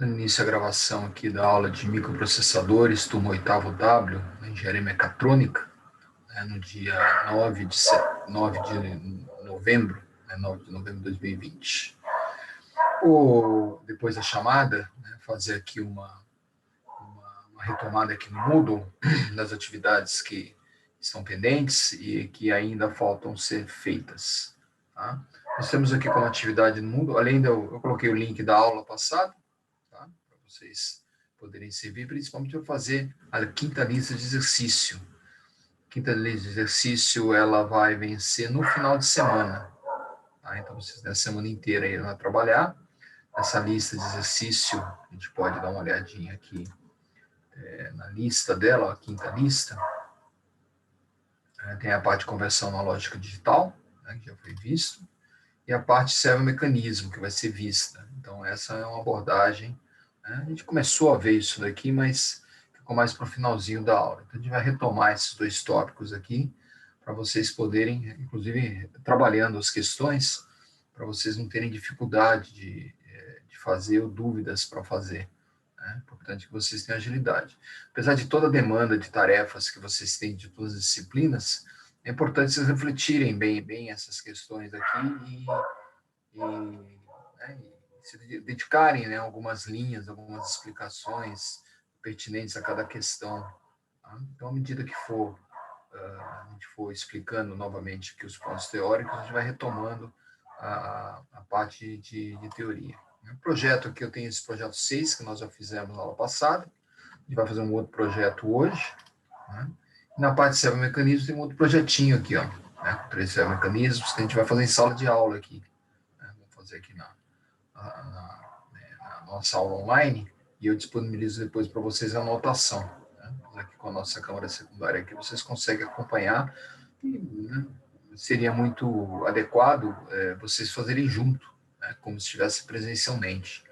Dando início à gravação aqui da aula de microprocessadores, turma 8º W, na engenharia mecatrônica, no dia 9 de novembro, 9 de novembro de 2020. Depois da chamada, fazer aqui uma retomada aqui no Moodle das atividades que estão pendentes e que ainda faltam ser feitas. Tá? Nós temos aqui como atividade no Moodle, além eu coloquei o link da aula passada, tá? Para vocês poderem servir, principalmente para fazer a quinta lista de exercício. A quinta lista de exercício, ela vai vencer no final de semana. Tá? Então, vocês têm a semana inteira aí para trabalhar. Essa lista de exercício, a gente pode dar uma olhadinha aqui na lista dela, a quinta lista. Tem a parte de conversão analógica digital, que já foi visto, e a parte servomecanismo, que vai ser vista. Então, essa é uma abordagem. A gente começou a ver isso daqui, mas ficou mais para o finalzinho da aula. Então, a gente vai retomar esses dois tópicos aqui, para vocês poderem, inclusive, trabalhando as questões, para vocês não terem dificuldade de fazer ou dúvidas para fazer. É importante que vocês tenham agilidade. Apesar de toda a demanda de tarefas que vocês têm de todas as disciplinas, é importante vocês refletirem bem essas questões aqui e se dedicarem a algumas linhas, algumas explicações pertinentes a cada questão. Tá? Então, à medida que a gente for explicando novamente aqui os pontos teóricos, a gente vai retomando a parte de teoria. O projeto aqui, eu tenho esse projeto 6, que nós já fizemos na aula passada. A gente vai fazer um outro projeto hoje. Né? E na parte de servomecanismos tem um outro projetinho aqui, ó, com 3 servomecanismos, que a gente vai fazer em sala de aula aqui. Vamos fazer aqui na nossa aula online, e eu disponibilizo depois para vocês a anotação. Aqui com a nossa câmera secundária aqui, vocês conseguem acompanhar, e seria muito adequado vocês fazerem junto, como se estivesse presencialmente.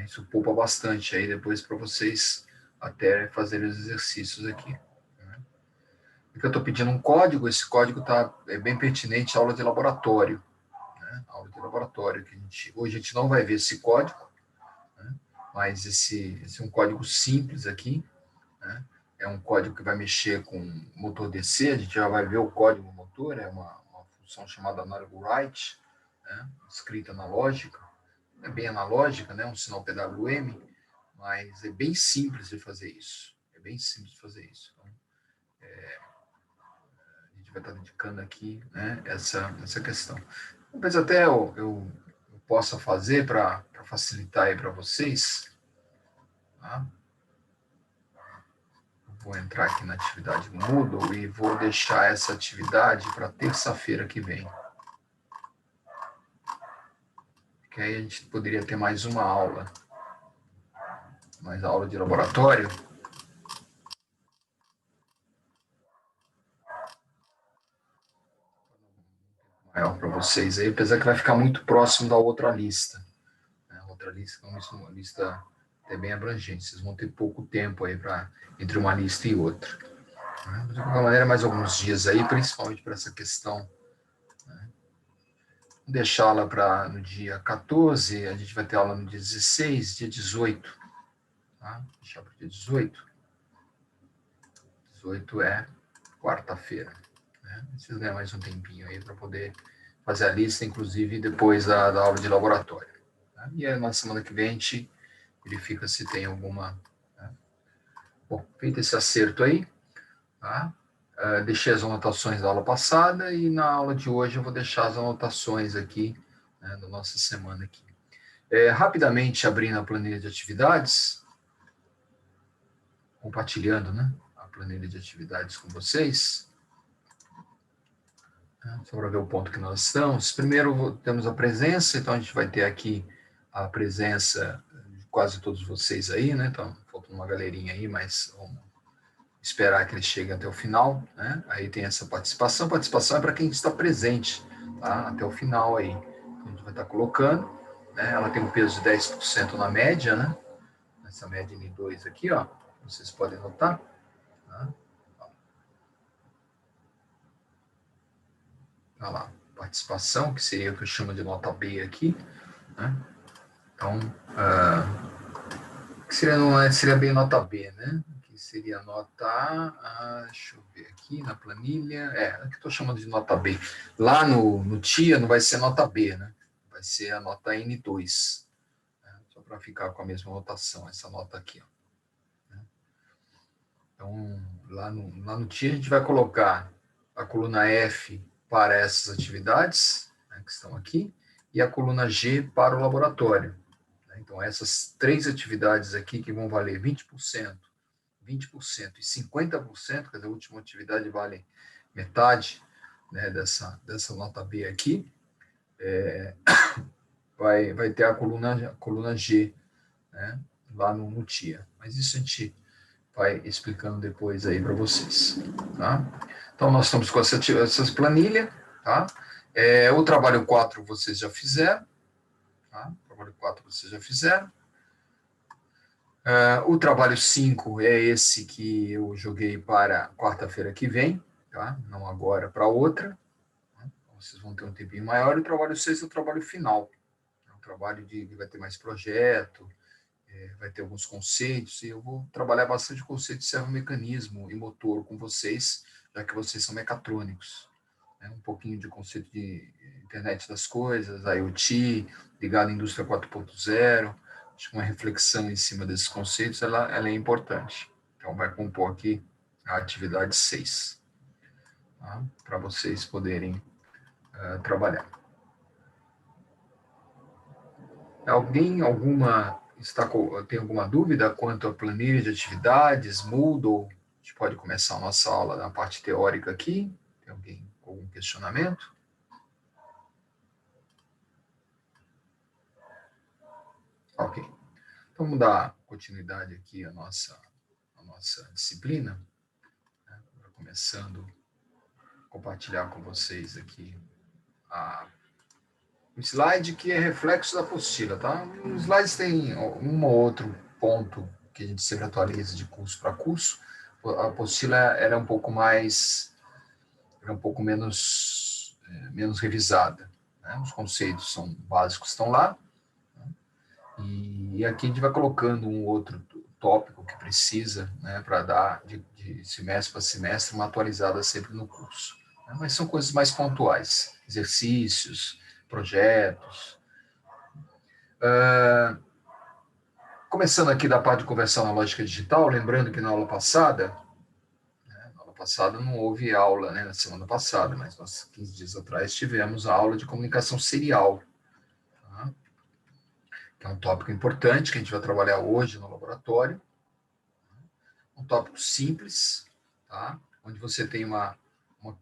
Isso poupa bastante aí depois para vocês até fazerem os exercícios aqui. Porque eu estou pedindo um código, esse código é bem pertinente à aula de laboratório. Aula de laboratório, que hoje a gente não vai ver esse código, mas esse é um código simples aqui, é um código que vai mexer com motor DC, a gente já vai ver o código do motor, é uma função chamada analog write, escrita analógica, é bem analógica, um sinal PWM, mas é bem simples de fazer isso, Então, a gente vai estar dedicando aqui essa questão. Talvez até eu possa fazer para facilitar aí para vocês, tá? Vou entrar aqui na atividade Moodle e vou deixar essa atividade para terça-feira que vem. Porque aí a gente poderia ter mais uma aula. Mais aula de laboratório. Maior para vocês aí, apesar que vai ficar muito próximo da outra lista. A outra lista é uma lista bem abrangente. Vocês vão ter pouco tempo aí entre uma lista e outra. De qualquer maneira, mais alguns dias aí, principalmente para essa questão. Vou deixá-la para no dia 14, a gente vai ter aula no dia 16, dia 18. Tá? Deixar para o dia 18. 18 é quarta-feira. Vocês ganham mais um tempinho aí para poder fazer a lista, inclusive depois da aula de laboratório. E aí, na semana que vem, a gente verifica se tem alguma. Bom, feito esse acerto aí, tá? Deixei as anotações da aula passada e na aula de hoje eu vou deixar as anotações aqui, da nossa semana aqui. Rapidamente abrindo a planilha de atividades, compartilhando, a planilha de atividades com vocês. Só para ver o ponto que nós estamos. Primeiro temos a presença, então a gente vai ter aqui a presença de quase todos vocês aí, Então, falta uma galerinha aí, mas vamos esperar que eles cheguem até o final, Aí tem essa participação. Participação é para quem está presente, tá? Até o final aí. Então, a gente vai estar colocando, Ela tem um peso de 10% na média, Essa média N2 aqui, ó. Vocês podem notar, Olha lá, participação, que seria o que eu chamo de nota B aqui, Então, seria bem nota B, né? Aqui seria nota A, deixa eu ver aqui na planilha, aqui estou chamando de nota B. Lá no TIA não vai ser nota B, né? Vai ser a nota N2, né? Só para ficar com a mesma notação, essa nota aqui, ó, né? Então, lá no TIA a gente vai colocar a coluna F para essas atividades, né, que estão aqui, e a coluna G para o laboratório. Então, essas três atividades aqui que vão valer 20%, 20% e 50%, quer dizer, a última atividade vale metade, né, dessa nota B aqui, vai ter a coluna G, né, lá no TIA. Mas isso a gente vai explicando depois aí para vocês. Tá? Então, nós estamos com essas planilhas. Tá? O trabalho 4 vocês já fizeram. Tá? O trabalho 4 vocês já fizeram. O trabalho 5 é esse que eu joguei para quarta-feira que vem, tá? Não agora, para outra. Tá? Vocês vão ter um tempinho maior. E o trabalho 6 é o trabalho final. É um trabalho que vai ter mais projeto, vai ter alguns conceitos, e eu vou trabalhar bastante o conceito de servomecanismo e motor com vocês, já que vocês são mecatrônicos. Né? Um pouquinho de conceito de internet das coisas, IoT, ligado à indústria 4.0, acho que uma reflexão em cima desses conceitos, ela é importante. Então, vai compor aqui a atividade 6, tá? Para vocês poderem trabalhar. Tem alguma dúvida quanto à planilha de atividades, Moodle? A gente pode começar a nossa aula na parte teórica aqui. Tem alguém com algum questionamento? Ok. Então, vamos dar continuidade aqui à nossa disciplina, né? Começando a compartilhar com vocês aqui um slide que é reflexo da apostila, tá? Os slides tem um ou outro ponto que a gente sempre atualiza de curso para curso. A apostila era um pouco menos revisada, né? Os conceitos são básicos, estão lá, né? E aqui a gente vai colocando um outro tópico que precisa, né, para dar de semestre para semestre uma atualizada sempre no curso, né? Mas são coisas mais pontuais, exercícios, projetos. Começando aqui da parte de conversão analógica digital, lembrando que na aula passada não houve aula, né, na semana passada, mas nós, 15 dias atrás, tivemos a aula de comunicação serial, tá? Que é um tópico importante que a gente vai trabalhar hoje no laboratório. Um tópico simples, tá? Onde você tem uma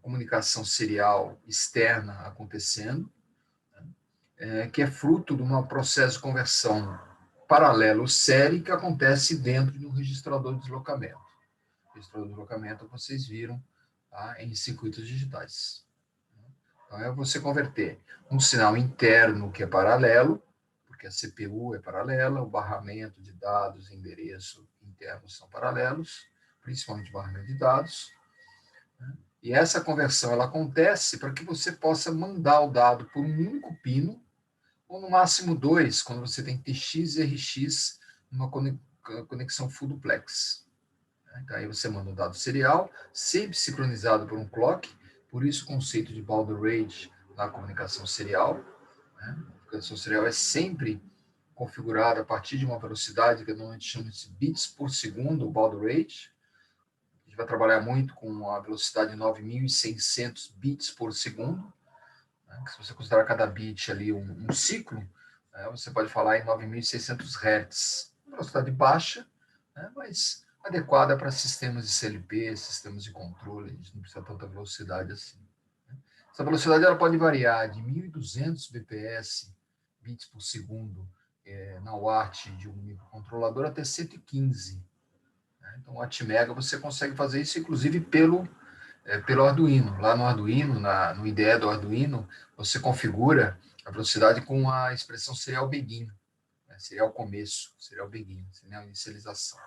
comunicação serial externa acontecendo, que é fruto de um processo de conversão paralelo série que acontece dentro de um registrador de deslocamento. O registrador de deslocamento vocês viram, tá, em circuitos digitais. Então, é você converter um sinal interno que é paralelo, porque a CPU é paralela, o barramento de dados e endereço internos são paralelos, principalmente o barramento de dados, né? E essa conversão ela acontece para que você possa mandar o dado por um único pino, ou no máximo dois, quando você tem TX e RX numa conexão full duplex. Então, aí você manda um dado serial, sempre sincronizado por um clock, por isso o conceito de baud rate na comunicação serial, né? A comunicação serial é sempre configurada a partir de uma velocidade que normalmente chama de bits por segundo, o baud rate. A gente vai trabalhar muito com a velocidade de 9.600 bits por segundo, né? Se você considerar cada bit ali um ciclo, né, você pode falar em 9.600 Hz. Velocidade baixa, né, mas adequada para sistemas de CLP, sistemas de controle, a gente não precisa tanta velocidade assim. Essa velocidade ela pode variar de 1.200 bps, bits por segundo, na UART de um microcontrolador até 115. Né? Então, o Atmega você consegue fazer isso, inclusive, pelo Arduino. Lá no Arduino, no IDE do Arduino, você configura a velocidade com a expressão serial begin, né? Serial começo, serial begin, serial inicialização.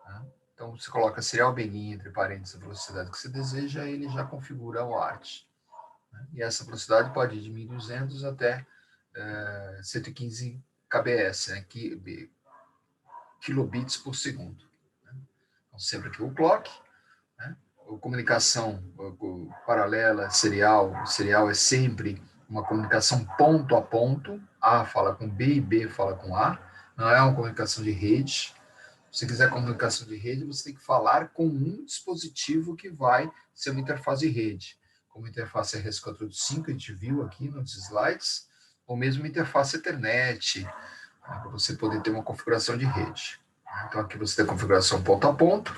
Né? Então, você coloca serial begin entre parênteses a velocidade que você deseja, ele já configura o ART. Né? E essa velocidade pode ir de 1.200 até 115 kbs, né? kilobits por segundo. Né? Então, sempre que o clock, né? A comunicação paralela, serial é sempre uma comunicação ponto a ponto, A fala com B e B fala com A, não é uma comunicação de rede. Se você quiser comunicação de rede, você tem que falar com um dispositivo que vai ser uma interface de rede, como interface RS485, a gente viu aqui nos slides, ou mesmo interface Ethernet, né, para você poder ter uma configuração de rede. Então, aqui você tem a configuração ponto a ponto,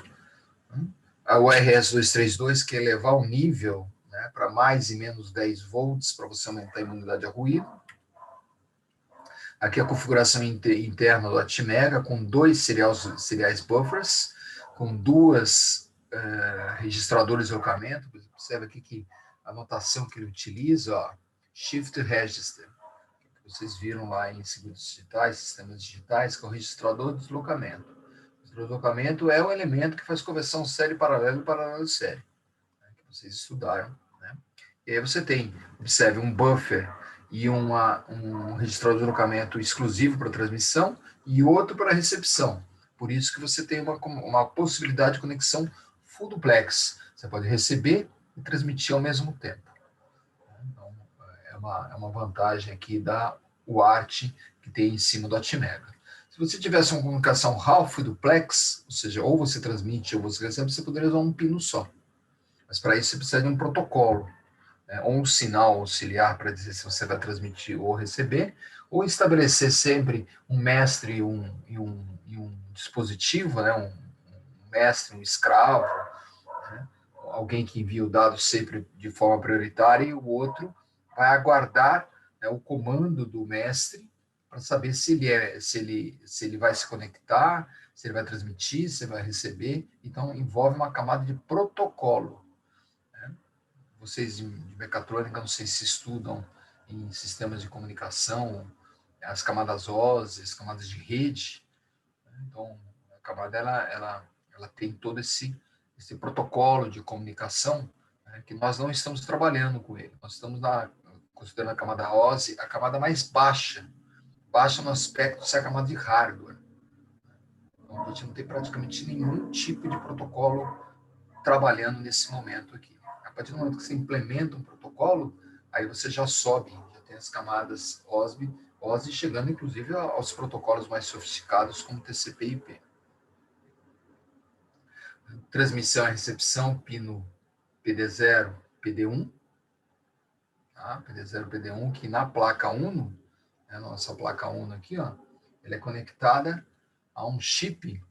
né? A RS232 quer elevar o nível, né, para mais e menos 10 volts, para você aumentar a imunidade a ruído. Aqui a configuração interna do Atmega, com 2 seriais buffers, com 2 registradores de locamento. Você observa aqui que a notação que ele utiliza, ó, Shift Register, que vocês viram lá em circuitos digitais, sistemas digitais, que é o registrador de deslocamento. O registrador de deslocamento é o elemento que faz conversão série paralelo e paralelo série, né, que vocês estudaram. Né? E aí você tem, observe, um buffer e um registrador de deslocamento exclusivo para transmissão e outro para recepção. Por isso que você tem uma possibilidade de conexão full duplex. Você pode receber e transmitir ao mesmo tempo. Então, é uma vantagem aqui da UART que tem em cima do Atmega. Se você tivesse uma comunicação half duplex, ou seja, ou você transmite ou você recebe, você poderia usar um pino só. Mas para isso você precisa de um protocolo, ou um sinal auxiliar para dizer se você vai transmitir ou receber, ou estabelecer sempre um mestre e um dispositivo, né, um mestre, um escravo, né, alguém que envia o dado sempre de forma prioritária, e o outro vai aguardar, né, o comando do mestre para saber se ele vai se conectar, se ele vai transmitir, se ele vai receber. Então, envolve uma camada de protocolo. Vocês de mecatrônica, não sei se estudam em sistemas de comunicação, as camadas OSI, as camadas de rede. Então, a camada ela tem todo esse protocolo de comunicação, né, que nós não estamos trabalhando com ele. Nós estamos considerando a camada OSI a camada mais baixa no aspecto de ser a camada de hardware. Então, a gente não tem praticamente nenhum tipo de protocolo trabalhando nesse momento aqui. A partir do momento que você implementa um protocolo, aí você já sobe, já tem as camadas OSI chegando inclusive aos protocolos mais sofisticados como TCP e IP. Transmissão e recepção, pino PD0, PD1, tá? PD0, PD1, que na placa Uno, né, nossa placa Uno aqui, ó, ela é conectada a um chip,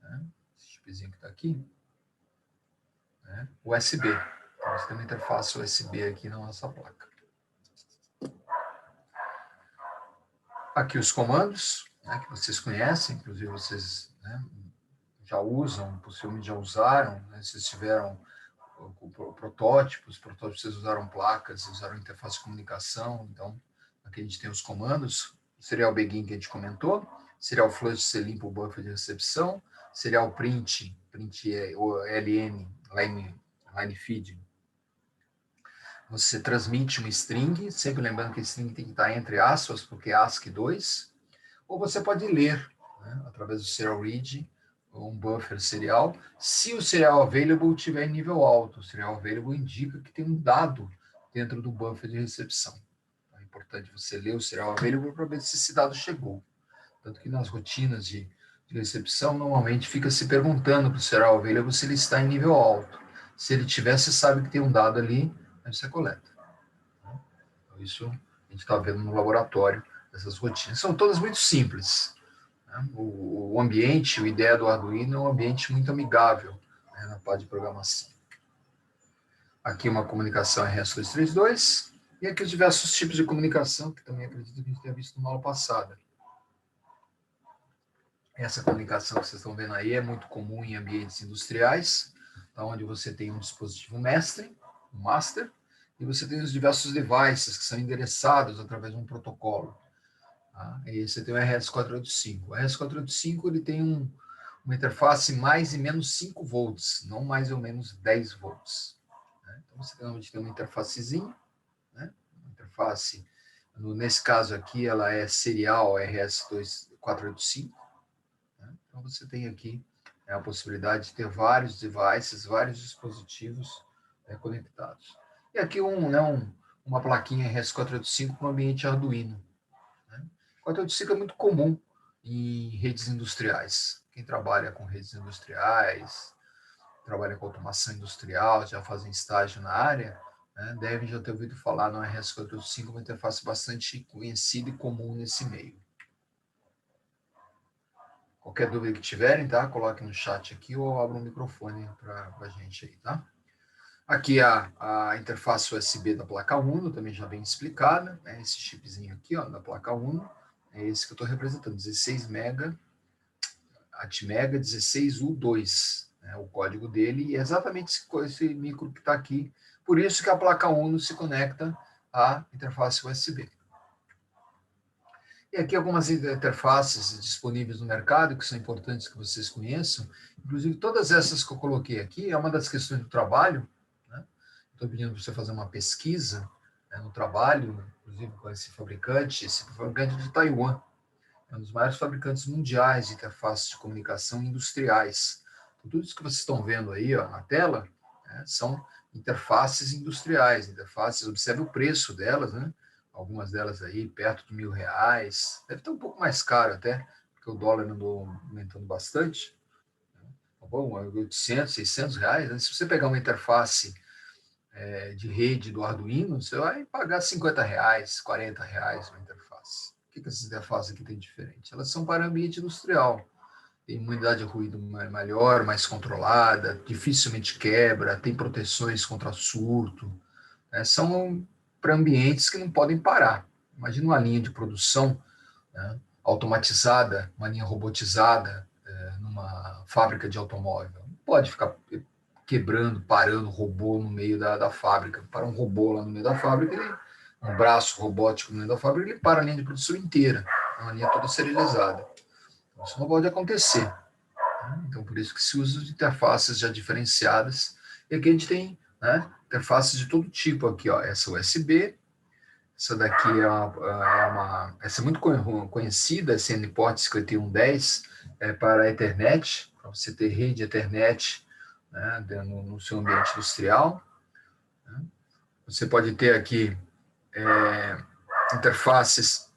né, esse chipzinho que está aqui, né, USB. Nós temos uma interface USB aqui na nossa placa. Aqui os comandos, né, que vocês conhecem, inclusive vocês, né, já usam, possivelmente já usaram, né, vocês tiveram protótipos vocês usaram placas, usaram interface de comunicação. Então, aqui a gente tem os comandos, serial begin que a gente comentou, serial flush, você limpa o buffer de recepção, serial print ou LN, line feed, você transmite uma string, sempre lembrando que a string tem que estar entre aspas, porque é ASCII2, ou você pode ler, né, através do serial read, um buffer serial, se o serial available tiver em nível alto. O serial available indica que tem um dado dentro do buffer de recepção. Então, é importante você ler o serial available para ver se esse dado chegou. Tanto que nas rotinas de recepção, normalmente fica se perguntando para o serial available se ele está em nível alto. Se ele tiver, você sabe que tem um dado ali, aí você coleta. Então, isso a gente está vendo no laboratório, essas rotinas. São todas muito simples. O ambiente, a ideia do Arduino é um ambiente muito amigável, né, na parte de programação. Aqui uma comunicação RS232, e aqui os diversos tipos de comunicação, que também acredito que a gente tenha visto na aula passada. Essa comunicação que vocês estão vendo aí é muito comum em ambientes industriais, onde você tem um dispositivo mestre, um master, e você tem os diversos devices que são endereçados através de um protocolo. Tá? E você tem o RS485. O RS485 ele tem uma interface mais e menos 5 volts, não mais ou menos 10 volts. Né? Então você tem uma interfacezinha, né? Uma interface Nesse caso aqui, ela é serial RS2485. Né? Então, você tem aqui a possibilidade de ter vários devices, vários dispositivos conectados. E aqui uma plaquinha RS485 com ambiente Arduino. Né? 485 é muito comum em redes industriais. Quem trabalha com redes industriais, trabalha com automação industrial, já fazem estágio na área, né, devem já ter ouvido falar no RS485, uma interface bastante conhecida e comum nesse meio. Qualquer dúvida que tiverem, tá? Coloque no chat aqui ou abra um microfone para a gente aí, tá? Aqui a interface USB da placa Uno, também já bem explicada, né? Esse chipzinho aqui, ó, da placa Uno, é esse que eu estou representando, 16 MB, Atmega 16U2, né? O código dele, e é exatamente esse micro que está aqui, por isso que a placa Uno se conecta à interface USB. E aqui algumas interfaces disponíveis no mercado, que são importantes que vocês conheçam. Inclusive, todas essas que eu coloquei aqui, é uma das questões do trabalho. Né? Estou pedindo para você fazer uma pesquisa, né, no trabalho, inclusive com esse fabricante de Taiwan. É um dos maiores fabricantes mundiais de interfaces de comunicação industriais. Então, tudo isso que vocês estão vendo aí, ó, na tela, né, são interfaces industriais, interfaces, observe o preço delas, né? Algumas delas aí perto de R$ 1.000, deve estar um pouco mais caro até, porque o dólar andou aumentando bastante, tá bom? 800, R$ 600, né? Se você pegar uma interface de rede do Arduino, você vai pagar R$ 50, R$ 40 uma interface. O que essas interfaces aqui têm diferente? Elas são para ambiente industrial, tem uma unidade de ruído melhor, mais controlada, dificilmente quebra, tem proteções contra surto, né? São para ambientes que não podem parar. Imagina uma linha de produção, né, automatizada, uma linha robotizada, numa fábrica de automóvel. Não pode ficar quebrando, parando robô no meio da fábrica. Para um robô lá no meio da fábrica, um braço robótico no meio da fábrica, ele para a linha de produção inteira, uma linha toda serializada. Então, isso não pode acontecer. Né? Então, por isso que se usa de interfaces já diferenciadas. E aqui a gente tem, né, interfaces de todo tipo aqui, ó. Essa USB, essa daqui essa é muito conhecida, essa NPort 5110, para a Ethernet, para você ter rede Ethernet, né, no seu ambiente industrial. Né? Você pode ter aqui interfaces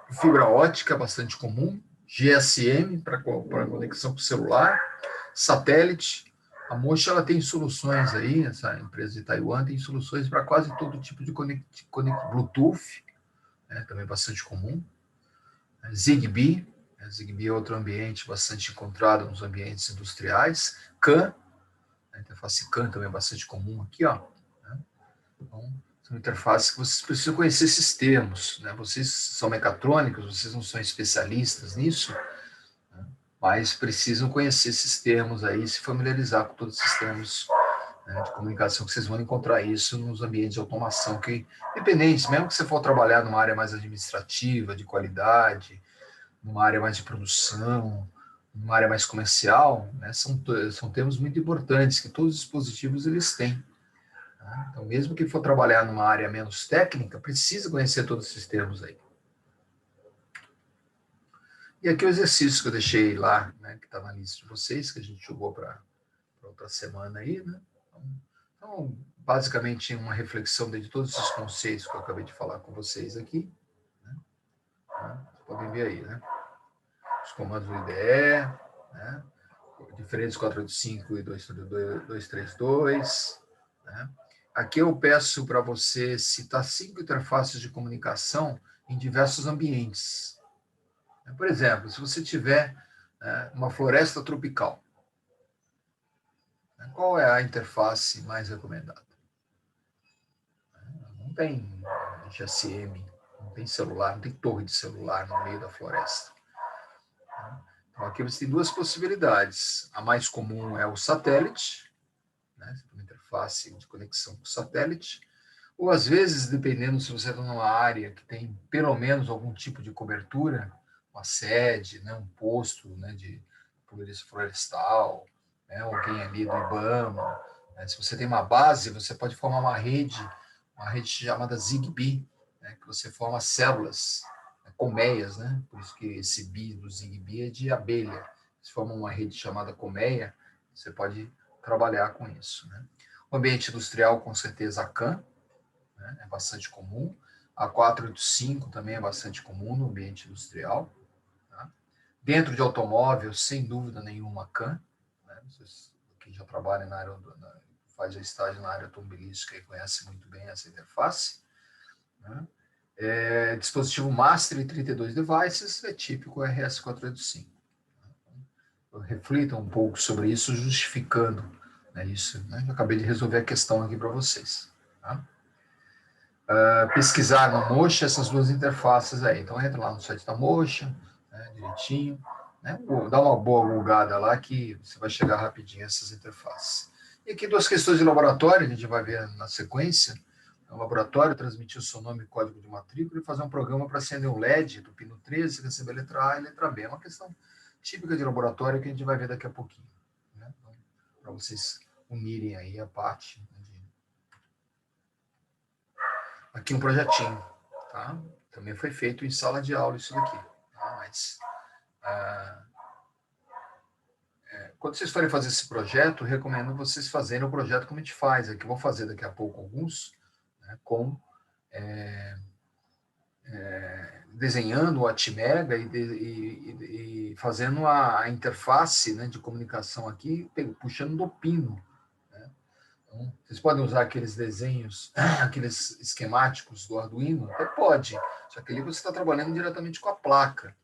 de fibra ótica, bastante comum, GSM para conexão com o celular, satélite. A Mocha ela tem soluções aí, essa empresa de Taiwan tem soluções para quase todo tipo de Bluetooth, né, também bastante comum. Zigbee, Zigbee é outro ambiente bastante encontrado nos ambientes industriais. CAN, a interface CAN também é bastante comum aqui, ó. Né? Então, são interfaces que vocês precisam conhecer esses termos, né? Vocês são mecatrônicos, vocês não são especialistas nisso, né? Mas precisam conhecer esses termos aí, se familiarizar com todos esses termos, né, de comunicação, que vocês vão encontrar isso nos ambientes de automação, que, independente, mesmo que você for trabalhar numa área mais administrativa, de qualidade, numa área mais de produção, numa área mais comercial, né, são termos muito importantes que todos os dispositivos eles têm. Tá? Então, mesmo que for trabalhar numa área menos técnica, precisa conhecer todos esses termos aí. E aqui o exercício que eu deixei lá, né, que está na lista de vocês, que a gente jogou para outra semana aí, né? Então, basicamente, uma reflexão de todos esses conceitos que eu acabei de falar com vocês aqui. Né? Vocês podem ver aí, né? Os comandos do IDE, né? Diferentes 485 e 232. Né? Aqui eu peço para você citar 5 interfaces de comunicação em diversos ambientes. Por exemplo, se você tiver uma floresta tropical, qual é a interface mais recomendada? Não tem GSM, não tem celular, não tem torre de celular no meio da floresta. Então, aqui você tem duas possibilidades. A mais comum é o satélite, né? Uma interface de conexão com o satélite, ou às vezes, dependendo se você está numa área que tem pelo menos algum tipo de cobertura, uma sede, né, um posto, né, de polícia florestal, né, alguém ali do IBAMA, né, se você tem uma base, você pode formar uma rede chamada Zigbee, né, né, que você forma células, colmeias, né? Por isso que esse bi do ZigBee é de abelha. Se forma uma rede chamada colmeia, você pode trabalhar com isso, né? O ambiente industrial, com certeza, a CAN, né, é bastante comum. A 485 também é bastante comum no ambiente industrial. Tá? Dentro de automóvel, sem dúvida nenhuma, a CAN. Né? Vocês, quem já trabalha na área, faz estágio na área automobilística e conhece muito bem essa interface. Né? Dispositivo Master e 32 devices é típico RS485. Reflitam um pouco sobre isso, justificando, né, isso. Né? Eu acabei de resolver a questão aqui para vocês. Tá? Pesquisar no Mocha essas duas interfaces aí. Então, entra lá no site da Mocha, né, direitinho, né? Dá uma boa bugada lá que você vai chegar rapidinho a essas interfaces. E aqui duas questões de laboratório, a gente vai ver na sequência. O laboratório transmitir o seu nome e código de matrícula e fazer um programa para acender um LED do pino 13, receber a letra A e a letra B. É uma questão típica de laboratório que a gente vai ver daqui a pouquinho. Né? Então, para vocês unirem aí a parte. Aqui um projetinho, tá? Também foi feito em sala de aula isso daqui. Tá? Mas, quando vocês forem fazer esse projeto, recomendo vocês fazerem o projeto como a gente faz. Aqui eu vou fazer daqui a pouco alguns, né, com desenhando o Atmega e fazendo a interface, né, de comunicação aqui, puxando do pino. Né? Então, vocês podem usar aqueles desenhos, aqueles esquemáticos do Arduino? Até pode, só que ali você está trabalhando diretamente com a placa,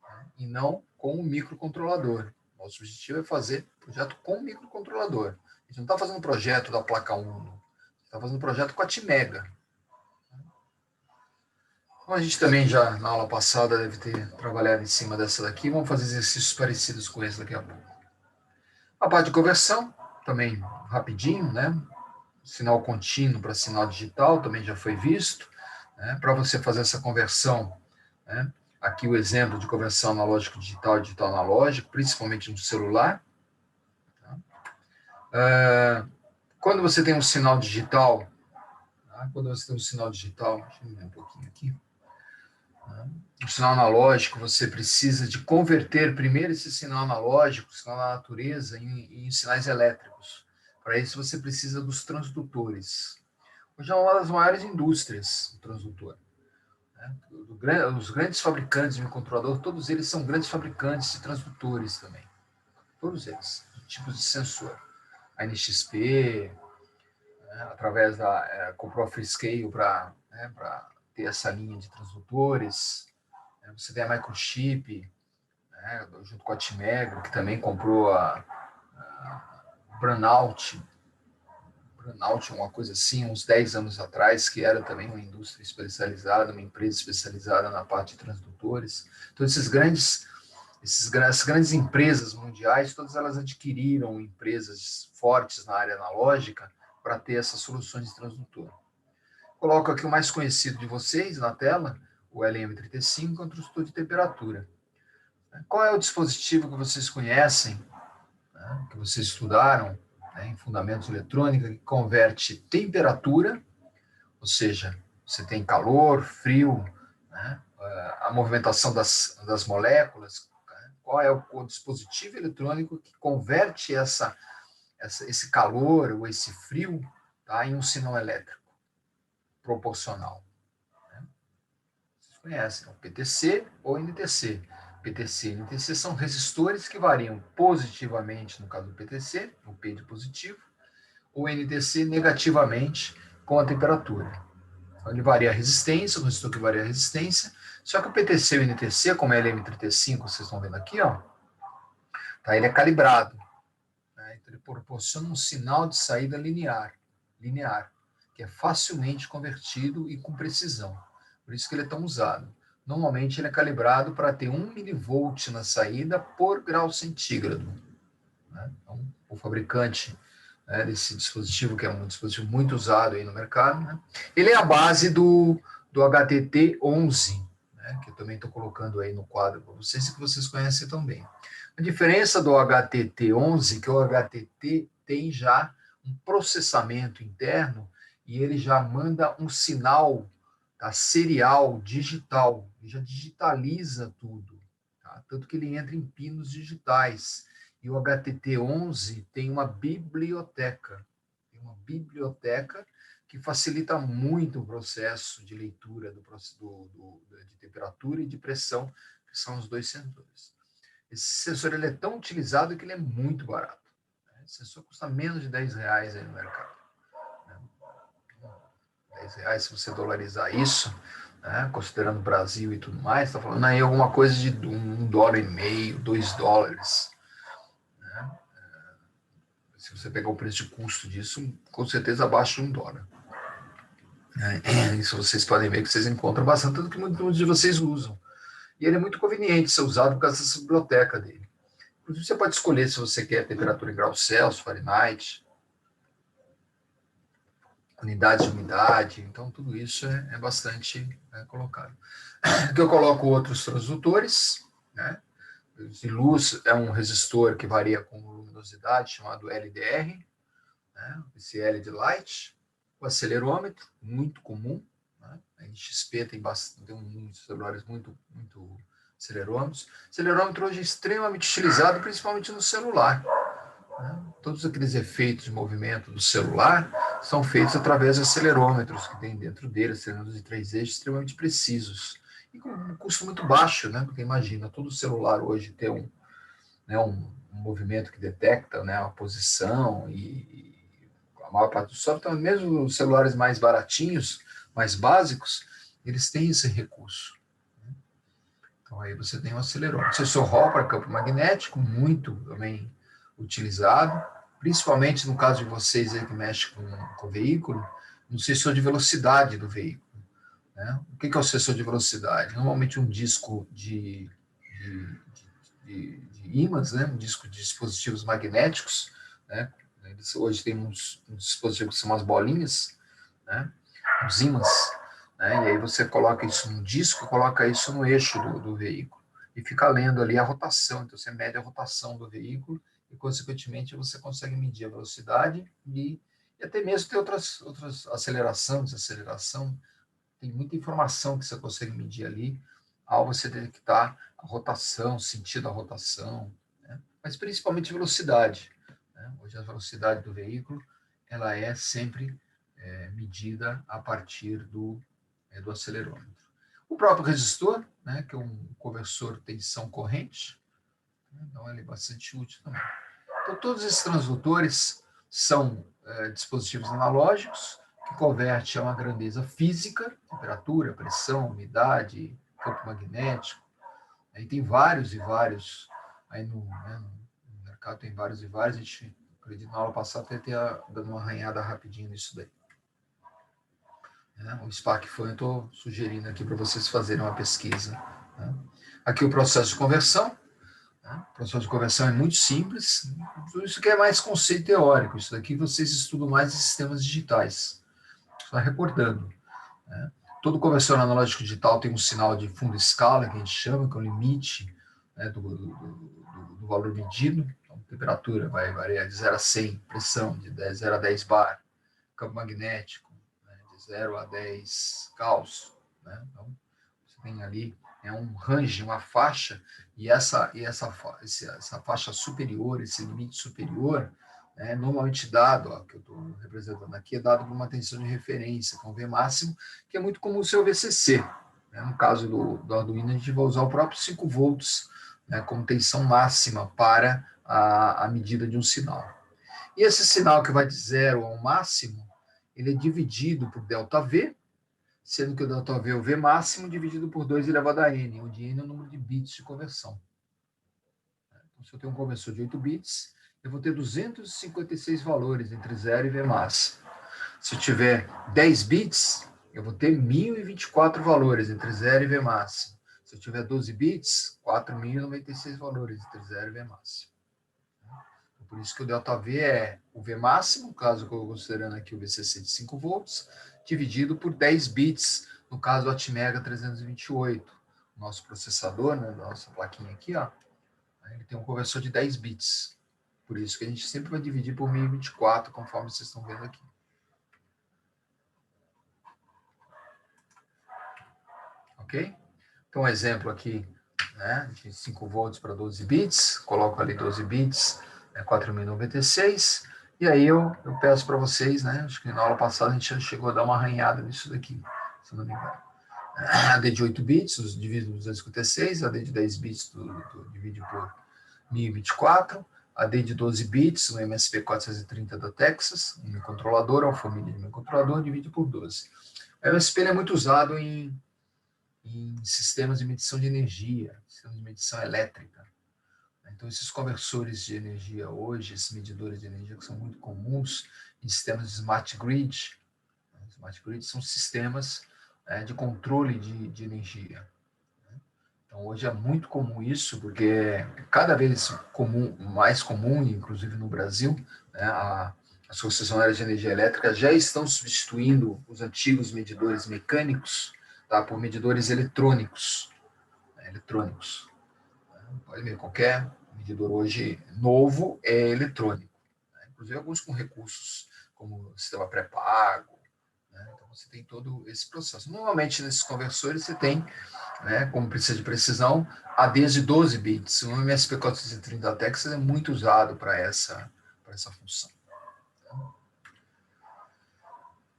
né, e não com o microcontrolador. Nosso objetivo é fazer projeto com o microcontrolador. A gente não está fazendo projeto da placa Uno, está fazendo projeto com a Atmega. Então, a gente também já, na aula passada, deve ter trabalhado em cima dessa daqui. Vamos fazer exercícios parecidos com esse daqui a pouco. A parte de conversão, também rapidinho, né? Sinal contínuo para sinal digital, também já foi visto. Né? Para você fazer essa conversão, né? Aqui o exemplo de conversão analógico-digital e digital-analógico, principalmente no celular. Tá? Quando você tem um sinal digital, tá? Quando você tem um sinal digital, deixa eu ver um pouquinho aqui. O sinal analógico, você precisa de converter primeiro esse sinal analógico, sinal da natureza, em sinais elétricos. Para isso, você precisa dos transdutores. Hoje é uma das maiores indústrias, o transdutor. Né? Os grandes fabricantes de microcontrolador, todos eles são grandes fabricantes de transdutores também. Todos eles, tipos de sensor. A NXP, né, através comprou a Freescale para ter essa linha de transdutores. Você tem a Microchip, né, junto com a Atmega, que também comprou a Branaut. Branaut é uma coisa assim, uns 10 anos atrás, que era também uma indústria especializada, uma empresa especializada na parte de transdutores. Então, essas grandes empresas mundiais, todas elas adquiriram empresas fortes na área analógica para ter essas soluções de transdutor. Coloco aqui o mais conhecido de vocês na tela, o LM35, que é um transdutor de temperatura. Qual é o dispositivo que vocês conhecem, né, que vocês estudaram, né, em fundamentos de eletrônica, que converte temperatura, ou seja, você tem calor, frio, né, a movimentação das moléculas, né, qual é o dispositivo eletrônico que converte esse calor ou esse frio, tá, em um sinal elétrico proporcional. Né? Vocês conhecem, o PTC ou NTC. PTC e NTC são resistores que variam positivamente, no caso do PTC, o P de positivo, ou NTC negativamente com a temperatura. Então, ele varia a resistência, o resistor que varia a resistência, só que o PTC e o NTC, como é LM35, vocês estão vendo aqui, ó, tá, ele é calibrado. Né? Então, ele proporciona um sinal de saída linear, que é facilmente convertido e com precisão. Por isso que ele é tão usado. Normalmente ele é calibrado para ter 1 milivolt na saída por grau centígrado. Né? Então, o fabricante, né, desse dispositivo, que é um dispositivo muito usado aí no mercado, né, ele é a base do HTT11, né, que eu também estou colocando aí no quadro para vocês e que vocês conhecem também. A diferença do HTT11 é que o HTT tem já um processamento interno e ele já manda um sinal, tá? Serial, digital, ele já digitaliza tudo, tá? Tanto que ele entra em pinos digitais. E o HTT11 tem uma biblioteca, que facilita muito o processo de leitura de temperatura e de pressão, que são os dois sensores. Esse sensor ele é tão utilizado que ele é muito barato. Né? Esse sensor custa menos de R$10 aí no mercado. Né? R$10, se você dolarizar isso, né? Considerando o Brasil e tudo mais, está falando aí alguma coisa de $1,50, $2. Né? Se você pegar o preço de custo disso, com certeza abaixo de $1. Isso vocês podem ver que vocês encontram bastante, tanto que muitos de vocês usam. E ele é muito conveniente ser usado por causa dessa biblioteca dele. Inclusive, você pode escolher se você quer temperatura em graus Celsius, Fahrenheit, unidades de umidade, então tudo isso é bastante colocado. Aqui eu coloco outros transdutores, né? De luz é um resistor que varia com luminosidade, chamado LDR, né? Esse L de light. O acelerômetro, muito comum, né? A NXP tem muitos celulares muito acelerômetros. Acelerômetro hoje é extremamente utilizado, principalmente no celular. Né? Todos aqueles efeitos de movimento do celular são feitos através de acelerômetros que tem dentro dele, acelerômetros de 3 eixos extremamente precisos. E com um custo muito baixo, né? Porque imagina, todo celular hoje tem um movimento que detecta, né, a posição e a maior parte do software, mesmo os celulares mais baratinhos, mais básicos, eles têm esse recurso. Então aí você tem um acelerômetro. Sensor Hall para campo magnético, muito também utilizado, principalmente no caso de vocês aí que mexem com o veículo, no sensor de velocidade do veículo. Né? O que é o sensor de velocidade? Normalmente um disco de ímãs, né? Um disco de dispositivos magnéticos, né? Hoje tem uns dispositivos que são umas bolinhas, né? Uns ímãs, né? E aí você coloca isso no disco, coloca isso no eixo do veículo e fica lendo ali a rotação. Então você mede a rotação do veículo e, consequentemente, você consegue medir a velocidade e até mesmo ter outras aceleração, desaceleração. Tem muita informação que você consegue medir ali ao você detectar a rotação, sentido da rotação, né? Mas principalmente velocidade. Né? Hoje a velocidade do veículo ela é sempre medida a partir do acelerômetro. O próprio resistor, né, que é um conversor tensão-corrente, né, então ele é bastante útil também. Então todos esses transdutores são dispositivos analógicos que converte a uma grandeza física, temperatura, pressão, umidade, campo magnético. Aí tem vários e vários, aí no mercado tem vários e vários, a gente, acredito, na aula passada até ter dado uma arranhada rapidinho nisso daí. O SPAC Fan eu estou sugerindo aqui para vocês fazerem uma pesquisa. Né? Aqui o processo de conversão. O processo de conversão é muito simples, isso que é mais conceito teórico, isso daqui vocês estudam mais em sistemas digitais. Só recordando, né? Todo conversor analógico digital tem um sinal de fundo escala, que a gente chama, que é o limite, né, do valor medido. Então, temperatura vai variar de 0 a 100, pressão de 0 a 10 bar, campo magnético, né, de 0 a 10 Gauss. Né? Então, você tem ali um range, uma faixa, e essa faixa superior, esse limite superior, normalmente dado, que eu estou representando aqui, é dado por uma tensão de referência, com V máximo, que é muito comum o seu VCC. Né? No caso do Arduino, a gente vai usar o próprio 5 volts, né, como tensão máxima para a medida de um sinal. E esse sinal que vai de 0 ao máximo, ele é dividido por ΔV, sendo que o ΔV é o V máximo dividido por 2 elevado a N, onde N é o número de bits de conversão. Então, se eu tenho um conversor de 8 bits, eu vou ter 256 valores entre 0 e V máximo. Se eu tiver 10 bits, eu vou ter 1024 valores entre 0 e V máximo. Se eu tiver 12 bits, 4096 valores entre 0 e V máximo. Por isso que o ΔV é o V máximo, caso eu estou considerando aqui o VCC de 5 volts, dividido por 10 bits, no caso do Atmega 328. O nosso processador, né, nossa plaquinha aqui, ó, ele tem um conversor de 10 bits. Por isso que a gente sempre vai dividir por 1024, conforme vocês estão vendo aqui. ok? Então, um exemplo aqui, né, de 5 volts para 12 bits, coloco ali 12 bits, 4.096, e aí eu peço para vocês, né, acho que na aula passada a gente já chegou a dar uma arranhada nisso daqui, se não me engano. A D de 8 bits, divido por 256, a D de 10 bits divide por 1024, a D de 12 bits, o MSP430 da Texas, um microcontrolador, a família de microcontrolador, divide por 12. O MSP é muito usado em sistemas de medição de energia, sistemas de medição elétrica. Então, esses conversores de energia hoje, esses medidores de energia que são muito comuns em sistemas de smart grid. Smart grid são sistemas de controle de energia. Então, hoje é muito comum isso, porque é cada vez mais comum, inclusive no Brasil, né, as concessionárias de energia elétrica já estão substituindo os antigos medidores mecânicos, tá, por medidores eletrônicos. Pode ver, qualquer medidor hoje novo é eletrônico. Né? Inclusive alguns com recursos como sistema pré-pago. Né? Então você tem todo esse processo. Normalmente nesses conversores você tem, né, como precisa de precisão, ADs de 12 bits. O MSP430 da Texas é muito usado para essa função.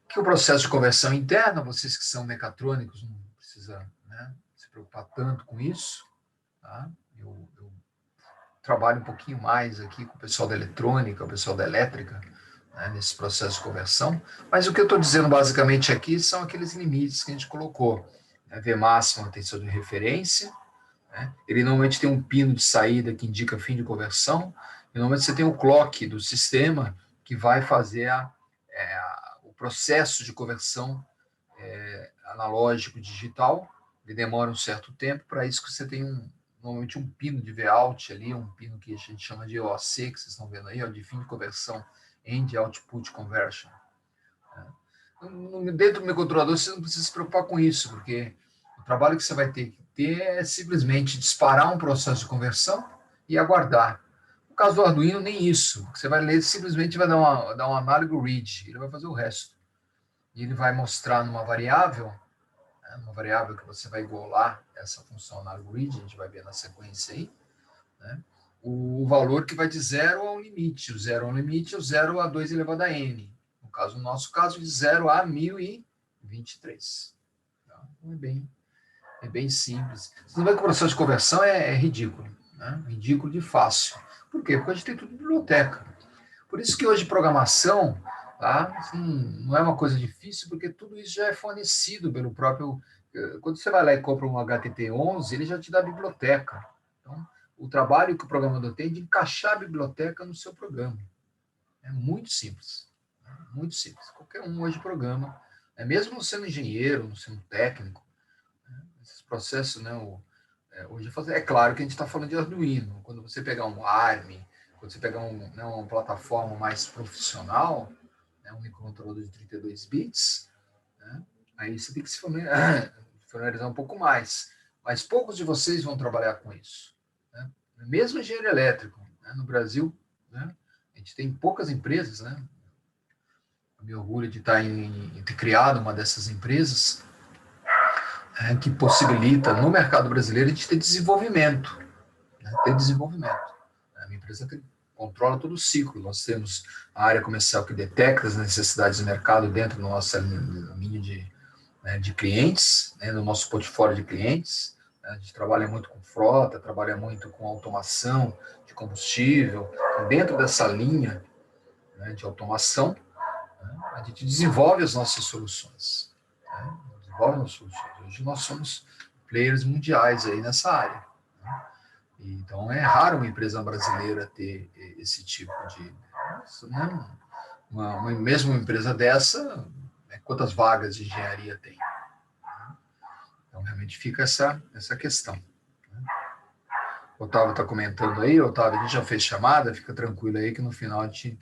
Que o processo de conversão interna, vocês que são mecatrônicos não precisa, né, se preocupar tanto com isso. Tá? Eu trabalho um pouquinho mais aqui com o pessoal da eletrônica, o pessoal da elétrica, né, nesse processo de conversão, mas o que eu estou dizendo basicamente aqui são aqueles limites que a gente colocou. Né? V máximo tem seu de referência, né? Ele normalmente tem um pino de saída que indica fim de conversão, e normalmente você tem o clock do sistema que vai fazer o processo de conversão analógico digital. Ele demora um certo tempo, para isso que você tem normalmente um pino de Vout ali, um pino que a gente chama de OC, que vocês estão vendo aí, ó, de fim de conversão, End Output Conversion. Dentro do microcontrolador, você não precisa se preocupar com isso, porque o trabalho que você vai ter que ter é simplesmente disparar um processo de conversão e aguardar. No caso do Arduino, nem isso. Você vai ler, simplesmente vai dar um análogo read, ele vai fazer o resto. E ele vai mostrar numa variável, uma variável que você vai igualar essa função análogo read, a gente vai ver na sequência aí, né, o valor que vai de 0 ao limite. O 0 ao limite é o 0 a 2 elevado a n. No caso, no nosso caso, de 0 a 1023. Então, é bem simples. Você não vê que o processo de conversão é ridículo. Né? Ridículo de fácil. Por quê? Porque a gente tem tudo em biblioteca. Por isso que hoje programação, tá, assim, não é uma coisa difícil, porque tudo isso já é fornecido pelo próprio... Quando você vai lá e compra um HTT11, ele já te dá a biblioteca. Então, o trabalho que o programador tem é de encaixar a biblioteca no seu programa. É muito simples. Muito simples. Qualquer um hoje programa. Mesmo não sendo engenheiro, não sendo técnico, esses processos, né, hoje é claro que a gente está falando de Arduino. Quando você pegar um ARM, quando você pegar uma plataforma mais profissional, né, um microcontrolador de 32 bits, né, aí você tem que se familiarizar um pouco mais. Mas poucos de vocês vão trabalhar com isso. Né? Mesmo engenheiro elétrico, né, no Brasil, né, a gente tem poucas empresas, né? Eu me orgulho de ter criado uma dessas empresas, que possibilita no mercado brasileiro de ter desenvolvimento. Né, ter desenvolvimento. A minha empresa controla todo o ciclo. Nós temos a área comercial que detecta as necessidades do mercado dentro do nosso linha de clientes, né, no nosso portfólio de clientes. A gente trabalha muito com frota, trabalha muito com automação de combustível. Então, dentro dessa linha, né, de automação, né, a gente desenvolve as nossas soluções. Né, desenvolve as nossas soluções. Hoje nós somos players mundiais aí nessa área. Né. Então, é raro uma empresa brasileira ter esse tipo de... Né, mesmo uma empresa dessa, né, quantas vagas de engenharia tem? Então, realmente fica essa questão. Né? O Otávio está comentando aí, Otávio, a gente já fez chamada, fica tranquilo aí que no final a gente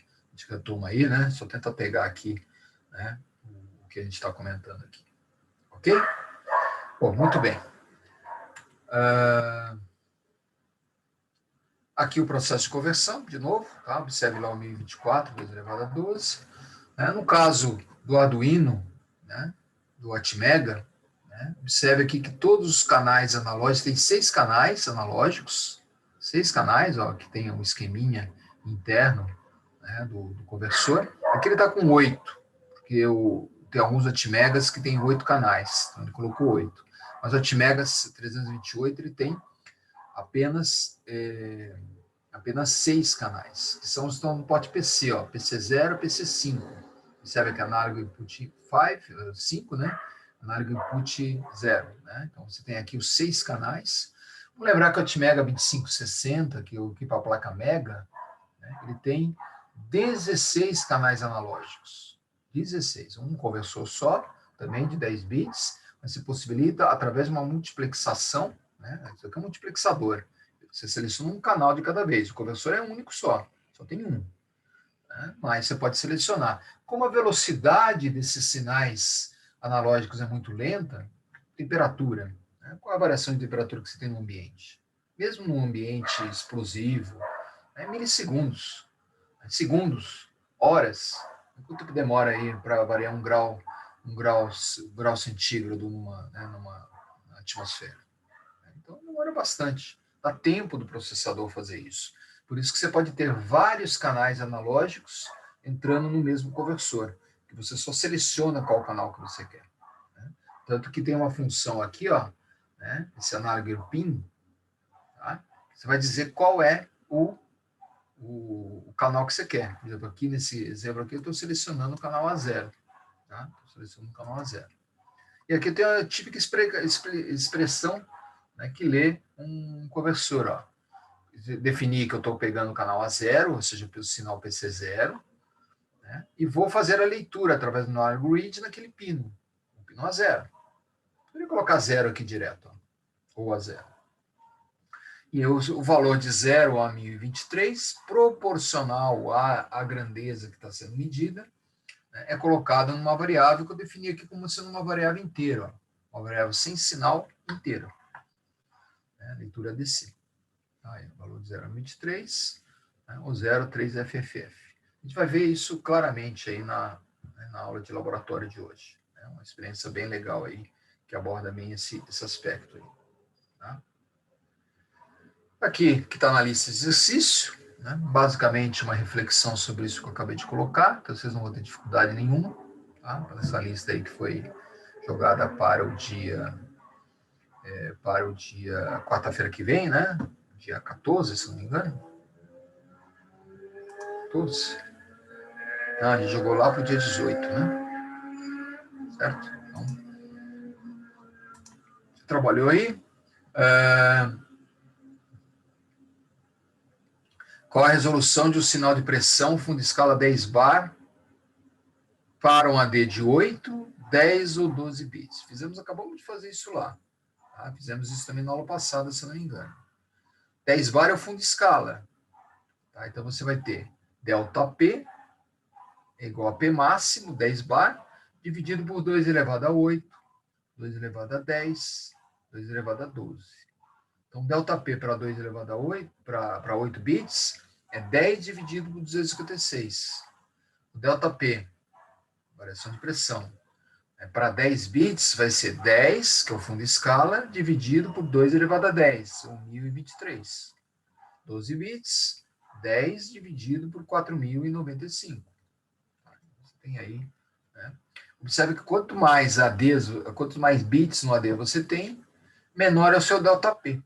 retoma aí, né? Só tenta pegar aqui, né, o que a gente está comentando aqui. Ok? Bom, muito bem. Aqui o processo de conversão, de novo, tá? Observe lá o 1024, 2 elevado a 12. No caso do Arduino, né, do Atmega, né, né? Observe aqui que todos os canais analógicos, tem 6 canais analógicos, 6 canais, ó, que tem um esqueminha interno, né, do conversor. Aqui ele está com 8, porque tem alguns Atmegas que tem 8 canais, então ele colocou 8. Mas o Atmegas 328 ele tem apenas 6 canais, que estão no pote PC, ó, PC0, PC5. Observe que análogo input 5, né? Análogo input 0, né? Então você tem aqui os 6 canais. Vamos lembrar que o Atmega 2560, que é o equipa a placa Mega, né? Ele tem 16 canais analógicos. 16. Um conversor só, também de 10 bits, mas se possibilita, através de uma multiplexação, né? Isso aqui é um multiplexador. Você seleciona um canal de cada vez. O conversor é um único só tem um. Né? Mas você pode selecionar. Como a velocidade desses sinais analógicos é muito lenta, temperatura. Né? Qual a variação de temperatura que você tem no ambiente? Mesmo num ambiente explosivo, milissegundos, segundos, horas. Quanto que demora aí para variar um grau centígrado numa atmosfera? Então, demora bastante. Dá tempo do processador fazer isso. Por isso que você pode ter vários canais analógicos entrando no mesmo conversor, que você só seleciona qual canal que você quer. Né? Tanto que tem uma função aqui, ó, né, esse análogo pin, tá? Você vai dizer qual é o canal que você quer. Por exemplo, aqui nesse exemplo aqui, eu estou selecionando o canal A0. Tá? Estou selecionando o canal A0. E aqui tem a típica expressão, né, que lê um conversor. Ó. Definir que eu estou pegando o canal A0, ou seja, pelo sinal PC0, né, e vou fazer a leitura através do análogo read naquele pino, o pino A0. Poderia colocar 0 aqui direto, ó, ou A0. E o valor de 0 a 1023, proporcional à grandeza que está sendo medida, né, é colocada numa variável que eu defini aqui como sendo uma variável inteira, ó, uma variável sem sinal inteira. Né, leitura DC. Aí, o valor de 0 a 23, né, o 0, 3FFF. A gente vai ver isso claramente aí na aula de laboratório de hoje. É uma experiência bem legal aí, que aborda bem esse aspecto aí. Tá? Aqui, que está na lista de exercício, né, basicamente uma reflexão sobre isso que eu acabei de colocar, então vocês não vão ter dificuldade nenhuma, tá? Essa lista aí que foi jogada para o dia quarta-feira que vem, né? Dia 14, se não me engano. 14. Ah, a gente jogou lá para o dia 18, né? Certo? Então, você trabalhou aí. Qual a resolução de um sinal de pressão fundo escala 10 bar para um AD de 8, 10 ou 12 bits? Acabamos de fazer isso lá. Tá? Fizemos isso também na aula passada, se não me engano. 10 bar é o fundo escala. Tá? Então você vai ter delta P é igual a P máximo, 10 bar, dividido por 2 elevado a 8, 2 elevado a 10, 2 elevado a 12. Então, delta P para 2 elevado a 8, para 8 bits, é 10 dividido por 256. O delta P, variação de pressão, para 10 bits vai ser 10, que é o fundo escala, dividido por 2 elevado a 10, são 1023. 12 bits, 10 dividido por 4095. Você tem aí, né? Observe que quanto mais bits no AD você tem, menor é o seu delta P.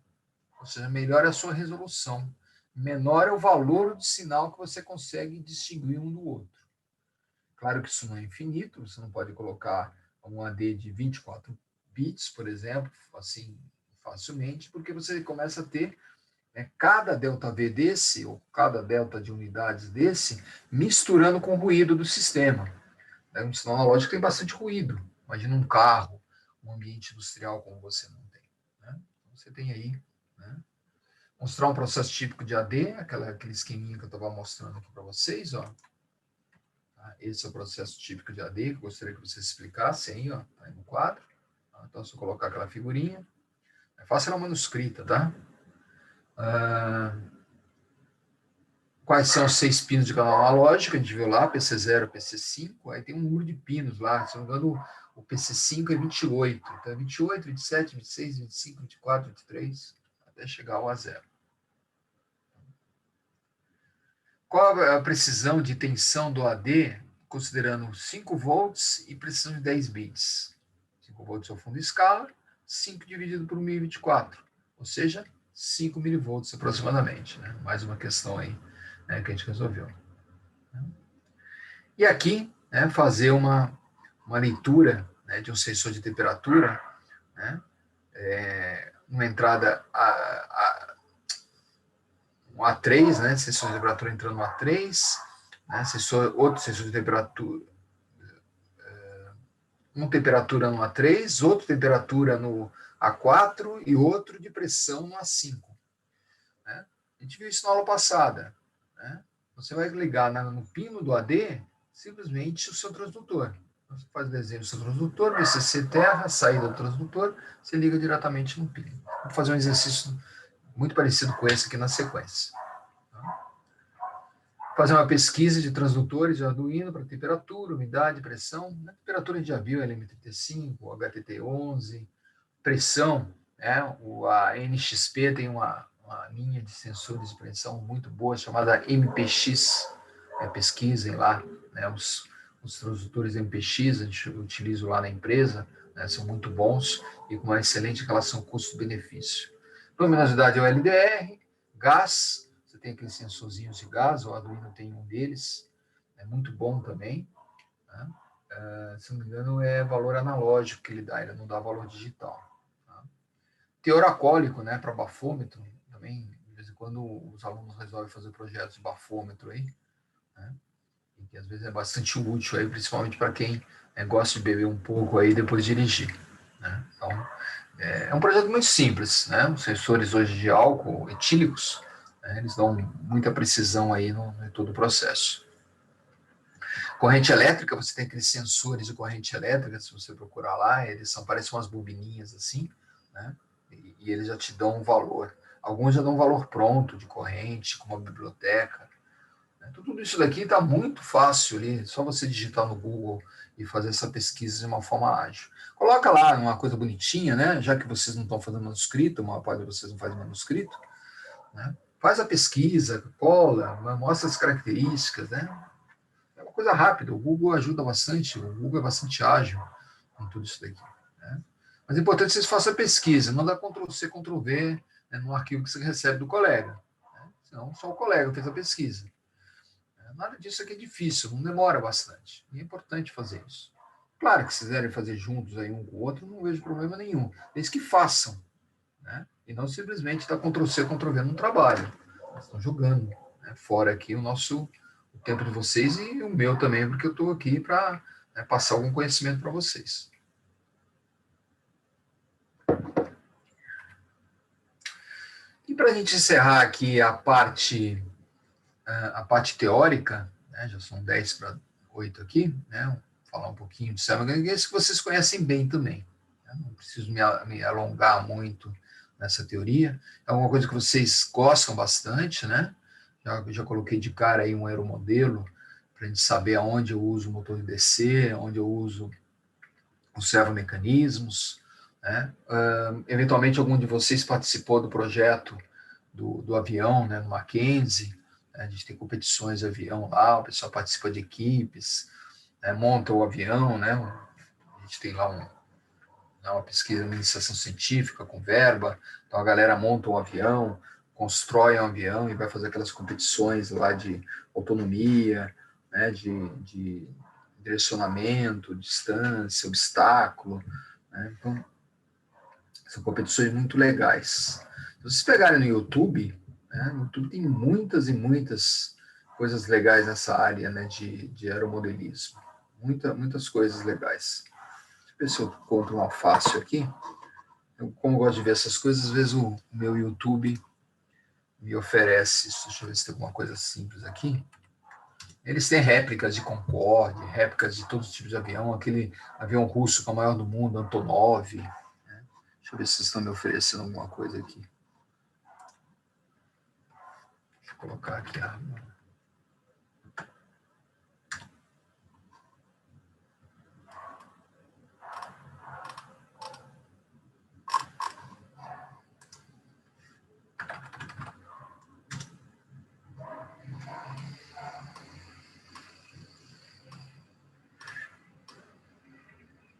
Ou seja, melhor é a sua resolução. Menor é o valor de sinal que você consegue distinguir um do outro. Claro que isso não é infinito, você não pode colocar um AD de 24 bits, por exemplo, assim, facilmente, porque você começa a ter, né, cada delta V desse, ou cada delta de unidades desse, misturando com o ruído do sistema. Um sinal analógico tem bastante ruído. Imagina um carro, um ambiente industrial como você não tem. Né? Então, você tem aí, né, mostrar um processo típico de AD, aquele esqueminha que eu estava mostrando aqui para vocês, ó. Tá? Esse é o processo típico de AD, que eu gostaria que vocês explicassem aí, ó, tá aí no quadro. Tá? Então, se eu colocar aquela figurinha, faça ela manuscrita, tá? Quais são os 6 pinos de canal analógico? A gente viu lá, PC0, PC5, aí tem um número de pinos lá, se não me engano, o PC5 é 28. Então, é 28, 27, 26, 25, 24, 23, até chegar ao A0. Qual a precisão de tensão do AD, considerando 5 volts e precisão de 10 bits? 5 volts é o fundo de escala, 5 dividido por 1024, ou seja, 5 milivolts aproximadamente. Né? Mais uma questão aí, né, que a gente resolveu. E aqui, né, fazer uma leitura, né, de um sensor de temperatura, né, uma entrada um A3, né, sensor de temperatura entrando no A3, né, outro sensor de temperatura, temperatura no A3, outro temperatura no A4 e outro de pressão no A5. Né? A gente viu isso na aula passada. Né? Você vai ligar no pino do AD simplesmente o seu transdutor. Você faz o desenho do seu transdutor, VCC terra, saída do transdutor, você liga diretamente no pino. Vou fazer um exercício muito parecido com esse aqui na sequência. Fazer uma pesquisa de transdutores de Arduino para temperatura, umidade, pressão. Na temperatura a gente já viu LM35, HTT11, pressão, né? A NXP tem uma linha de sensores de pressão muito boa chamada MPX. Pesquisem lá, né? Os transdutores MPX a gente utiliza lá na empresa, né? São muito bons e com uma excelente relação custo-benefício. Luminosidade é o LDR, gás, você tem aqueles sensorzinhos de gás, o Arduino tem um deles, é muito bom também. Né? Se não me engano, é valor analógico que ele dá, ele não dá valor digital. Tá? Teor acólico, né, para bafômetro, também, de vez em quando os alunos resolvem fazer projetos de bafômetro aí, né, e que às vezes é bastante útil aí, principalmente para quem gosta de beber um pouco aí depois de dirigir. Né? Então, é um projeto muito simples, né? Os sensores hoje de álcool etílicos, né, eles dão muita precisão aí em todo o processo. Corrente elétrica, você tem aqueles sensores de corrente elétrica, se você procurar lá, eles parecem umas bobininhas assim, né? E eles já te dão um valor. Alguns já dão um valor pronto de corrente, com uma biblioteca. Né? Tudo isso daqui está muito fácil ali, só você digitar no Google e fazer essa pesquisa de uma forma ágil. Coloca lá uma coisa bonitinha, né? Já que vocês não estão fazendo manuscrito, a maior parte de vocês não faz manuscrito, né? Faz a pesquisa, cola, mostra as características, né? É uma coisa rápida, o Google ajuda bastante, o Google é bastante ágil com tudo isso daqui. Né? Mas é importante que vocês façam a pesquisa, não dá Ctrl+C, Ctrl+V, né, no arquivo que você recebe do colega. Né? Senão só o colega fez a pesquisa. Nada disso aqui é difícil, não demora bastante. E é importante fazer isso. Claro que se quiserem fazer juntos aí um com o outro, não vejo problema nenhum. Desde que façam. Né? E não simplesmente está Ctrl+C, Ctrl+V no trabalho. Eles estão jogando, né, fora aqui o tempo de vocês e o meu também, porque eu estou aqui para, né, passar algum conhecimento para vocês. E para a gente encerrar aqui a parte teórica, né, já são 10 para 8 aqui, né, falar um pouquinho de Samuel-Gangues, que vocês conhecem bem também. Né, não preciso me alongar muito nessa teoria. É uma coisa que vocês gostam bastante, né? Já coloquei de cara aí um aeromodelo para a gente saber aonde eu uso o motor de DC, onde eu uso os servomecanismos. Né? Eventualmente, algum de vocês participou do projeto do avião, né, no Mackenzie. Né? A gente tem competições de avião lá, o pessoal participa de equipes, né, monta o avião, né? A gente tem lá uma pesquisa, uma iniciação científica com verba, então a galera monta um avião, constrói um avião e vai fazer aquelas competições lá de autonomia, né, de direcionamento, distância, obstáculo, né? Então, são competições muito legais. Se vocês pegarem no YouTube, né, no YouTube tem muitas e muitas coisas legais nessa área, né, de aeromodelismo. Muitas coisas legais. Deixa eu ver se eu encontro uma fácil aqui. Como eu gosto de ver essas coisas, às vezes o meu YouTube me oferece isso. Deixa eu ver se tem alguma coisa simples aqui. Eles têm réplicas de Concorde, réplicas de todos os tipos de avião, aquele avião russo que é o maior do mundo, Antonov. Né? Deixa eu ver se vocês estão me oferecendo alguma coisa aqui. Deixa eu colocar aqui a arma.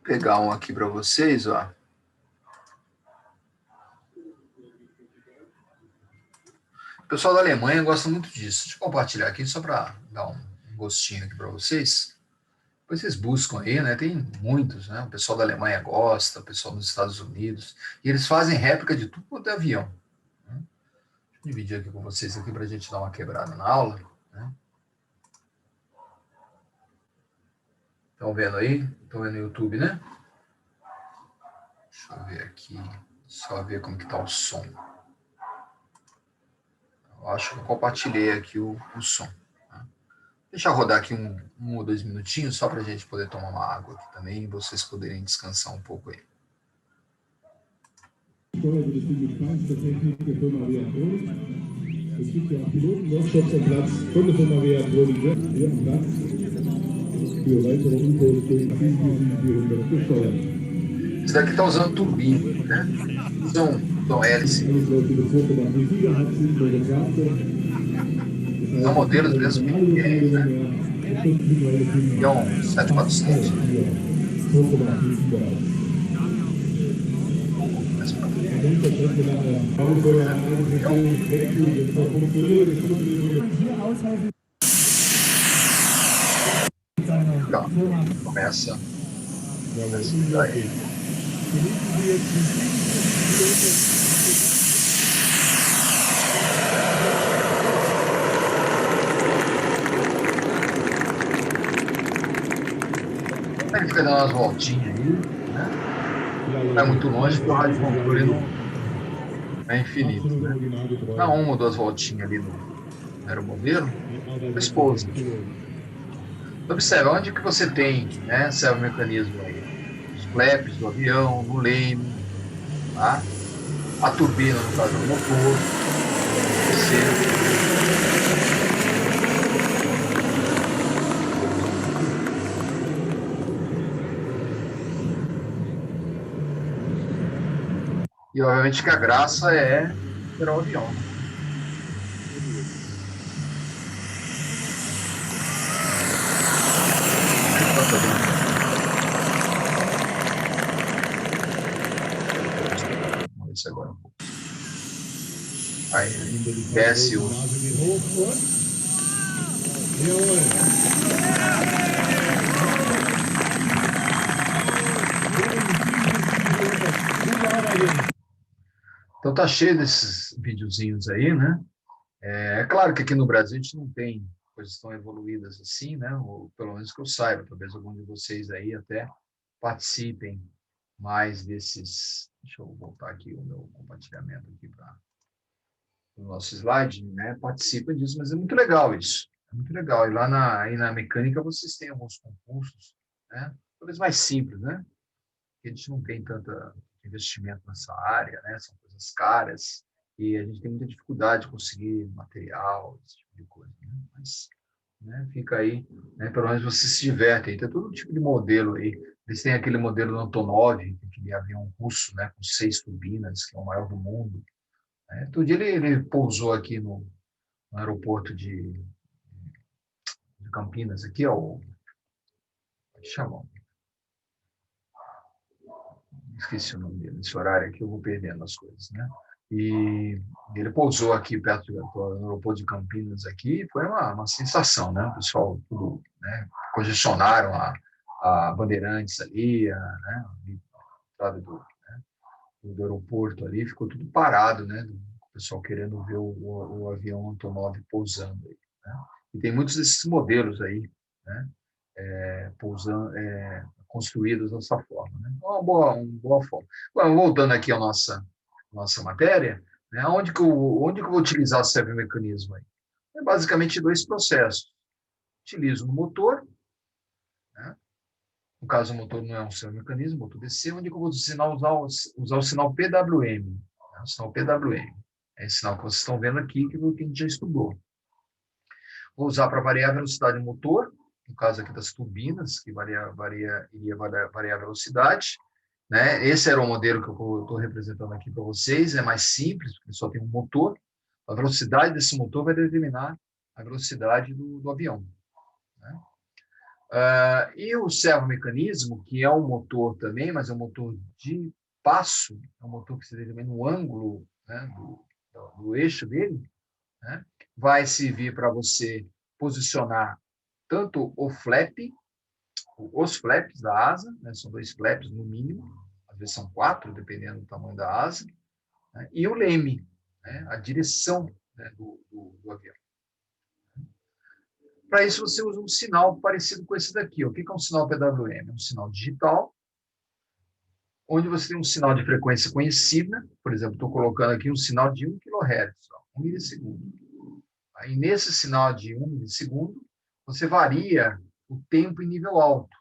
pegar um aqui para vocês, ó. O pessoal da Alemanha gosta muito disso. Deixa eu compartilhar aqui só para dar um gostinho aqui para vocês. Depois vocês buscam aí, né? Tem muitos, né? O pessoal da Alemanha gosta, o pessoal dos Estados Unidos. E eles fazem réplica de tudo quanto é avião. Né? Deixa eu dividir aqui com vocês aqui para a gente dar uma quebrada na aula. Né? Estão vendo aí? Estão vendo no YouTube, né? Deixa eu ver aqui. Só ver como que tá o som. Eu acho que eu compartilhei aqui o som. Tá? Deixa eu rodar aqui um ou 2 minutinhos, só para a gente poder tomar uma água aqui também e vocês poderem descansar um pouco aí. Es gibt ja Piloten-Workshops am Platz von der Firma Veatronic hier am Platz für weitere Infos durch 4400 gesteuert. Esse daqui está usando turbina, né? São hélice. São modelos mesmo pequenos, né? E é um 747. Então, começa daí. Ele fica dando umas voltinhas aí, né? Não é muito longe, porque o rádio controle não é infinito, né? Dá uma ou duas voltinhas ali no aeromodelo, esposa. Observe, onde que você tem, né, servo-mecanismo aí? Os flaps do avião, no leme, tá? A turbina, no caso do motor, e obviamente que a graça é operar o avião. Vamos ver isso agora um pouco. Aí desce o. Então tá cheio desses videozinhos aí, né? É claro que aqui no Brasil a gente não tem coisas tão evoluídas assim, né? Ou pelo menos que eu saiba, talvez algum de vocês aí até participem mais desses. Deixa eu voltar aqui o meu compartilhamento aqui para o nosso slide, né? Participa disso, mas é muito legal isso. É muito legal. E lá aí na mecânica vocês têm alguns concursos, né? Talvez mais simples, né? A gente não tem tanto investimento nessa área, né? São coisas caras e a gente tem muita dificuldade de conseguir material, esse tipo de coisa. Né? Mas, né, fica aí, né? Pelo menos você se diverte. Tem todo tipo de modelo aí. Eles têm aquele modelo do Antonov, aquele avião russo, né? Com 6 turbinas, que é o maior do mundo. Né? Todo dia ele pousou aqui no aeroporto de Campinas, aqui, ó. Chamou. Esqueci o nome dele, esse horário aqui eu vou perdendo as coisas, né? E ele pousou aqui perto do aeroporto de Campinas aqui, foi uma sensação, né? O pessoal tudo, né? Congestionaram a Bandeirantes ali, né? A do aeroporto ali, ficou tudo parado, né? O pessoal querendo ver o avião Antonov pousando aí, né? E tem muitos desses modelos aí, né? Pousando, construídos dessa forma. Né? Uma boa forma. Bom, voltando aqui à nossa matéria, né? Onde que eu vou utilizar o servomecanismo aí? É basicamente 2 processos. Utilizo no motor, né? No caso, o motor não é um servomecanismo, motor DC, onde que eu vou usar o sinal PWM. Né? O sinal PWM. É esse sinal que vocês estão vendo aqui, que a gente já estudou. Vou usar para variar a velocidade do motor, no caso aqui das turbinas, que iria variar a velocidade. Né? Esse era o modelo que eu estou representando aqui para vocês, é mais simples, porque só tem um motor. A velocidade desse motor vai determinar a velocidade do avião. Né? E o servomecanismo, que é um motor também, mas é um motor de passo, é um motor que se determina no ângulo, né, do eixo dele, né, vai servir para você posicionar tanto o flap, os flaps da asa, né, são 2 flaps no mínimo, às vezes são 4, dependendo do tamanho da asa, né, e o leme, né, a direção, né, do avião. Para isso, você usa um sinal parecido com esse daqui. O que é um sinal PWM? É um sinal digital, onde você tem um sinal de frequência conhecida. Por exemplo, estou colocando aqui um sinal de 1 kHz, 1 milissegundo. Aí, nesse sinal de 1 milissegundo, você varia o tempo em nível alto.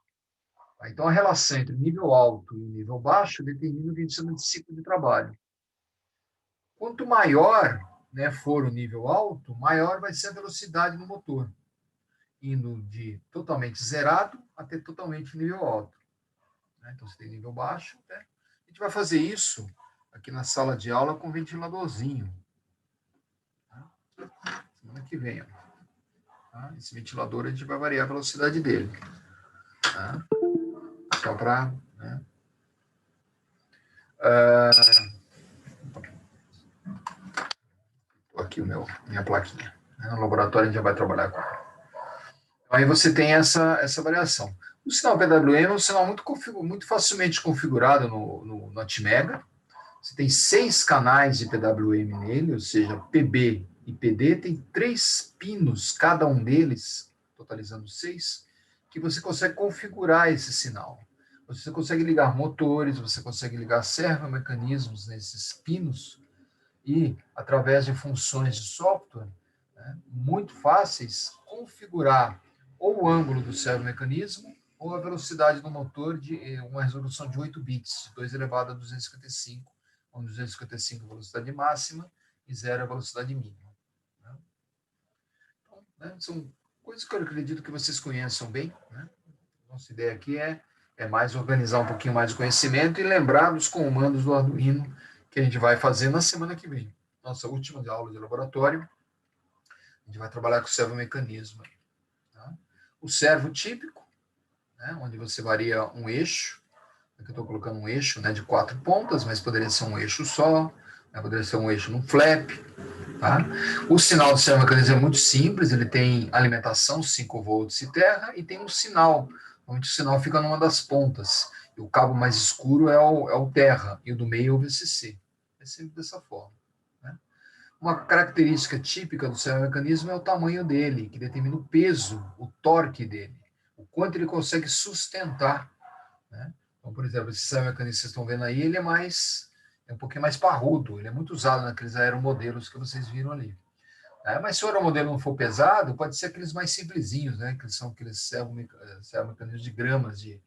Então, a relação entre o nível alto e o nível baixo determina o que a gente chama de ciclo de trabalho. Quanto maior, né, for o nível alto, maior vai ser a velocidade no motor, indo de totalmente zerado até totalmente nível alto. Então, você tem nível baixo. Né? A gente vai fazer isso aqui na sala de aula com um ventiladorzinho. Tá? Semana que vem. Ó. Tá? Esse ventilador, a gente vai variar a velocidade dele. Tá? Só para... Né? Aqui minha plaquinha. No laboratório a gente já vai trabalhar com ela. Aí você tem essa variação. O sinal PWM é um sinal muito facilmente configurado no Atmega. Você tem 6 canais de PWM nele, ou seja, PB e PD, tem 3 pinos, cada um deles, totalizando 6, que você consegue configurar esse sinal. Você consegue ligar motores, você consegue ligar servomecanismos nesses pinos e, através de funções de software, né, muito fáceis, configurar ou o ângulo do servomecanismo ou a velocidade do motor de uma resolução de 8 bits, 2 elevado a 255, onde 255 é a velocidade máxima e 0 é a velocidade mínima. Né? Então, né, são coisas que eu acredito que vocês conheçam bem. Né? Nossa ideia aqui é mais organizar um pouquinho mais o conhecimento e lembrar dos comandos do Arduino que a gente vai fazer na semana que vem. Nossa última aula de laboratório, a gente vai trabalhar com o servomecanismo. Tá? O servo típico, né, onde você varia um eixo. Aqui eu estou colocando um eixo, né, de 4 pontas, mas poderia ser um eixo só, né, poderia ser um eixo no flap. Tá? O sinal do servomecanismo é muito simples, ele tem alimentação 5 volts e terra, e tem um sinal, onde o sinal fica numa das pontas. E o cabo mais escuro é o terra, e o do meio é o VCC. É sempre dessa forma. Né? Uma característica típica do servomecanismo é o tamanho dele, que determina o peso, o torque dele, o quanto ele consegue sustentar. Né? Então, por exemplo, esse servomecanismo que vocês estão vendo aí, ele é um pouquinho mais parrudo, ele é muito usado naqueles aeromodelos que vocês viram ali. Mas se o aeromodelo não for pesado, pode ser aqueles mais simplesinhos, né? Que são aqueles servomecanismos de gramas, que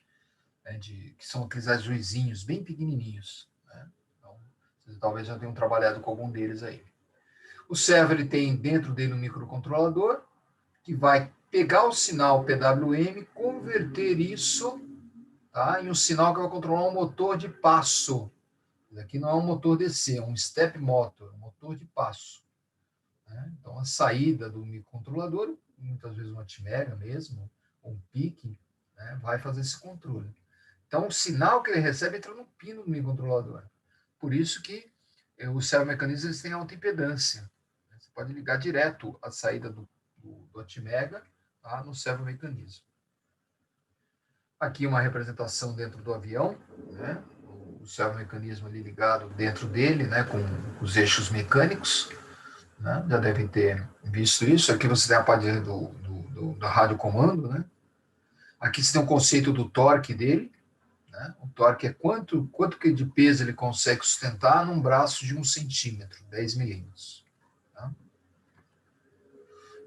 são aqueles ajuizinhos bem pequenininhos. Né? Então, vocês talvez já tenham trabalhado com algum deles aí. O servo ele tem dentro dele um microcontrolador que vai pegar o sinal PWM, converter isso, tá, em um sinal que vai controlar um motor de passo. Isso aqui não é um motor DC, é um step motor, um motor de passo. Né? Então, a saída do microcontrolador, muitas vezes um Atmega mesmo, ou um PIC, né, vai fazer esse controle. Então, o sinal que ele recebe entra no pino do microcontrolador. Por isso que os servomecanismos têm alta impedância. Você pode ligar direto a saída do Atmega, tá, no servomecanismo. Aqui uma representação dentro do avião, né, o servomecanismo ali ligado dentro dele, né, com os eixos mecânicos. Né? Já devem ter visto isso. Aqui você tem a parte do rádio comando. Né? Aqui você tem o conceito do torque dele. Né? O torque é quanto de peso ele consegue sustentar num braço de 1 centímetro, 10 milímetros. Tá?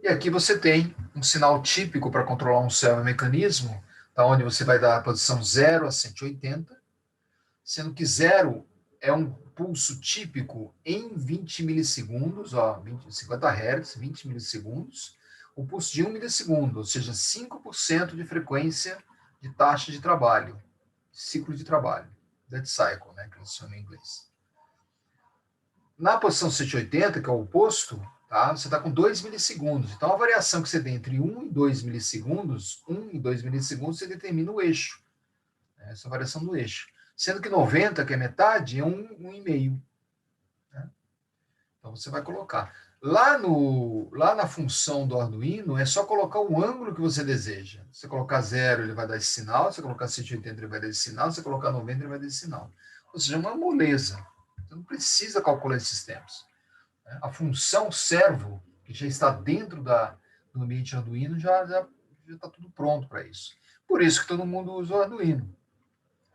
E aqui você tem um sinal típico para controlar um servomecanismo, tá? Onde você vai dar a posição 0 a 180, sendo que 0 é um pulso típico em 20 milissegundos, 50 Hz, 20 milissegundos, o pulso de 1 milissegundo, ou seja, 5% de frequência de taxa de trabalho, ciclo de trabalho, dead cycle, né, que eles chamam em inglês. Na posição 180, que é o oposto, Tá? Você está com 2 milissegundos. Então, a variação que você tem entre 1 e 2 milissegundos, 1 e 2 milissegundos, você determina o eixo. Né? Essa variação do eixo. Sendo que 90, que é metade, é 1,5. Né? Então, você vai colocar. Lá na função do Arduino, é só colocar o ângulo que você deseja. Se você colocar 0, ele vai dar esse sinal. Se você colocar 180, ele vai dar esse sinal. Se você colocar 90, ele vai dar esse sinal. Ou seja, é uma moleza. Você não precisa calcular esses tempos. A função servo, que já está dentro do ambiente Arduino, já está tudo pronto para isso. Por isso que todo mundo usa o Arduino.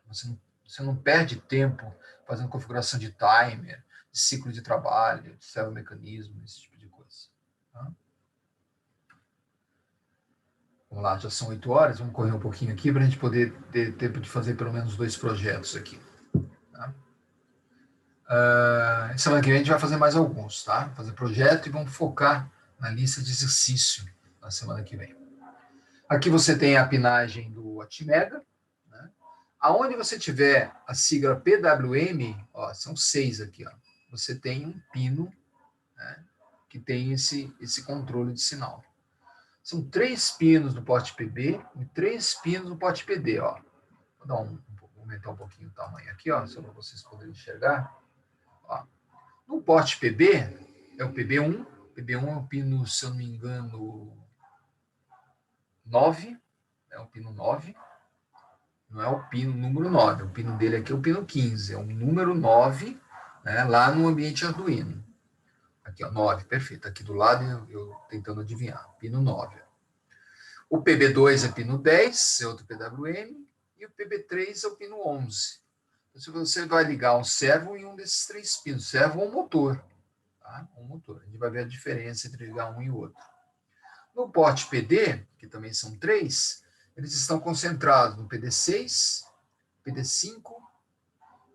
Você não perde tempo fazendo configuração de timer, de ciclo de trabalho, de servomecanismo, esse tipo de coisa. Tá? Vamos lá, já são 8 horas, vamos correr um pouquinho aqui para a gente poder ter tempo de fazer pelo menos 2 projetos aqui. Tá? Semana que vem a gente vai fazer mais alguns, tá? Fazer projeto e vamos focar na lista de exercício na semana que vem. Aqui você tem a pinagem do Atmega, né? Aonde você tiver a sigla PWM, ó, são 6 aqui, ó, você tem um pino, né, que tem esse controle de sinal. São 3 pinos no porte PB e 3 pinos no porte PD, ó. Vou aumentar um pouquinho o tamanho aqui, ó, só para vocês poderem enxergar. Ó. No porte PB, é o PB1. PB1 é o pino, se eu não me engano, 9. É o pino 9. Não é o pino número 9. O pino dele aqui é o pino 15. É o número 9, né, lá no ambiente Arduino. Aqui, ó, 9, perfeito. Aqui do lado eu tentando adivinhar. Pino 9. O PB2 é pino 10, é outro PWM. E o PB3 é o pino 11. Então, você vai ligar um servo em um desses 3 pinos. Servo ou motor. Tá? Um motor. A gente vai ver a diferença entre ligar um e o outro. No porte PD, que também são 3, eles estão concentrados no PD6, PD5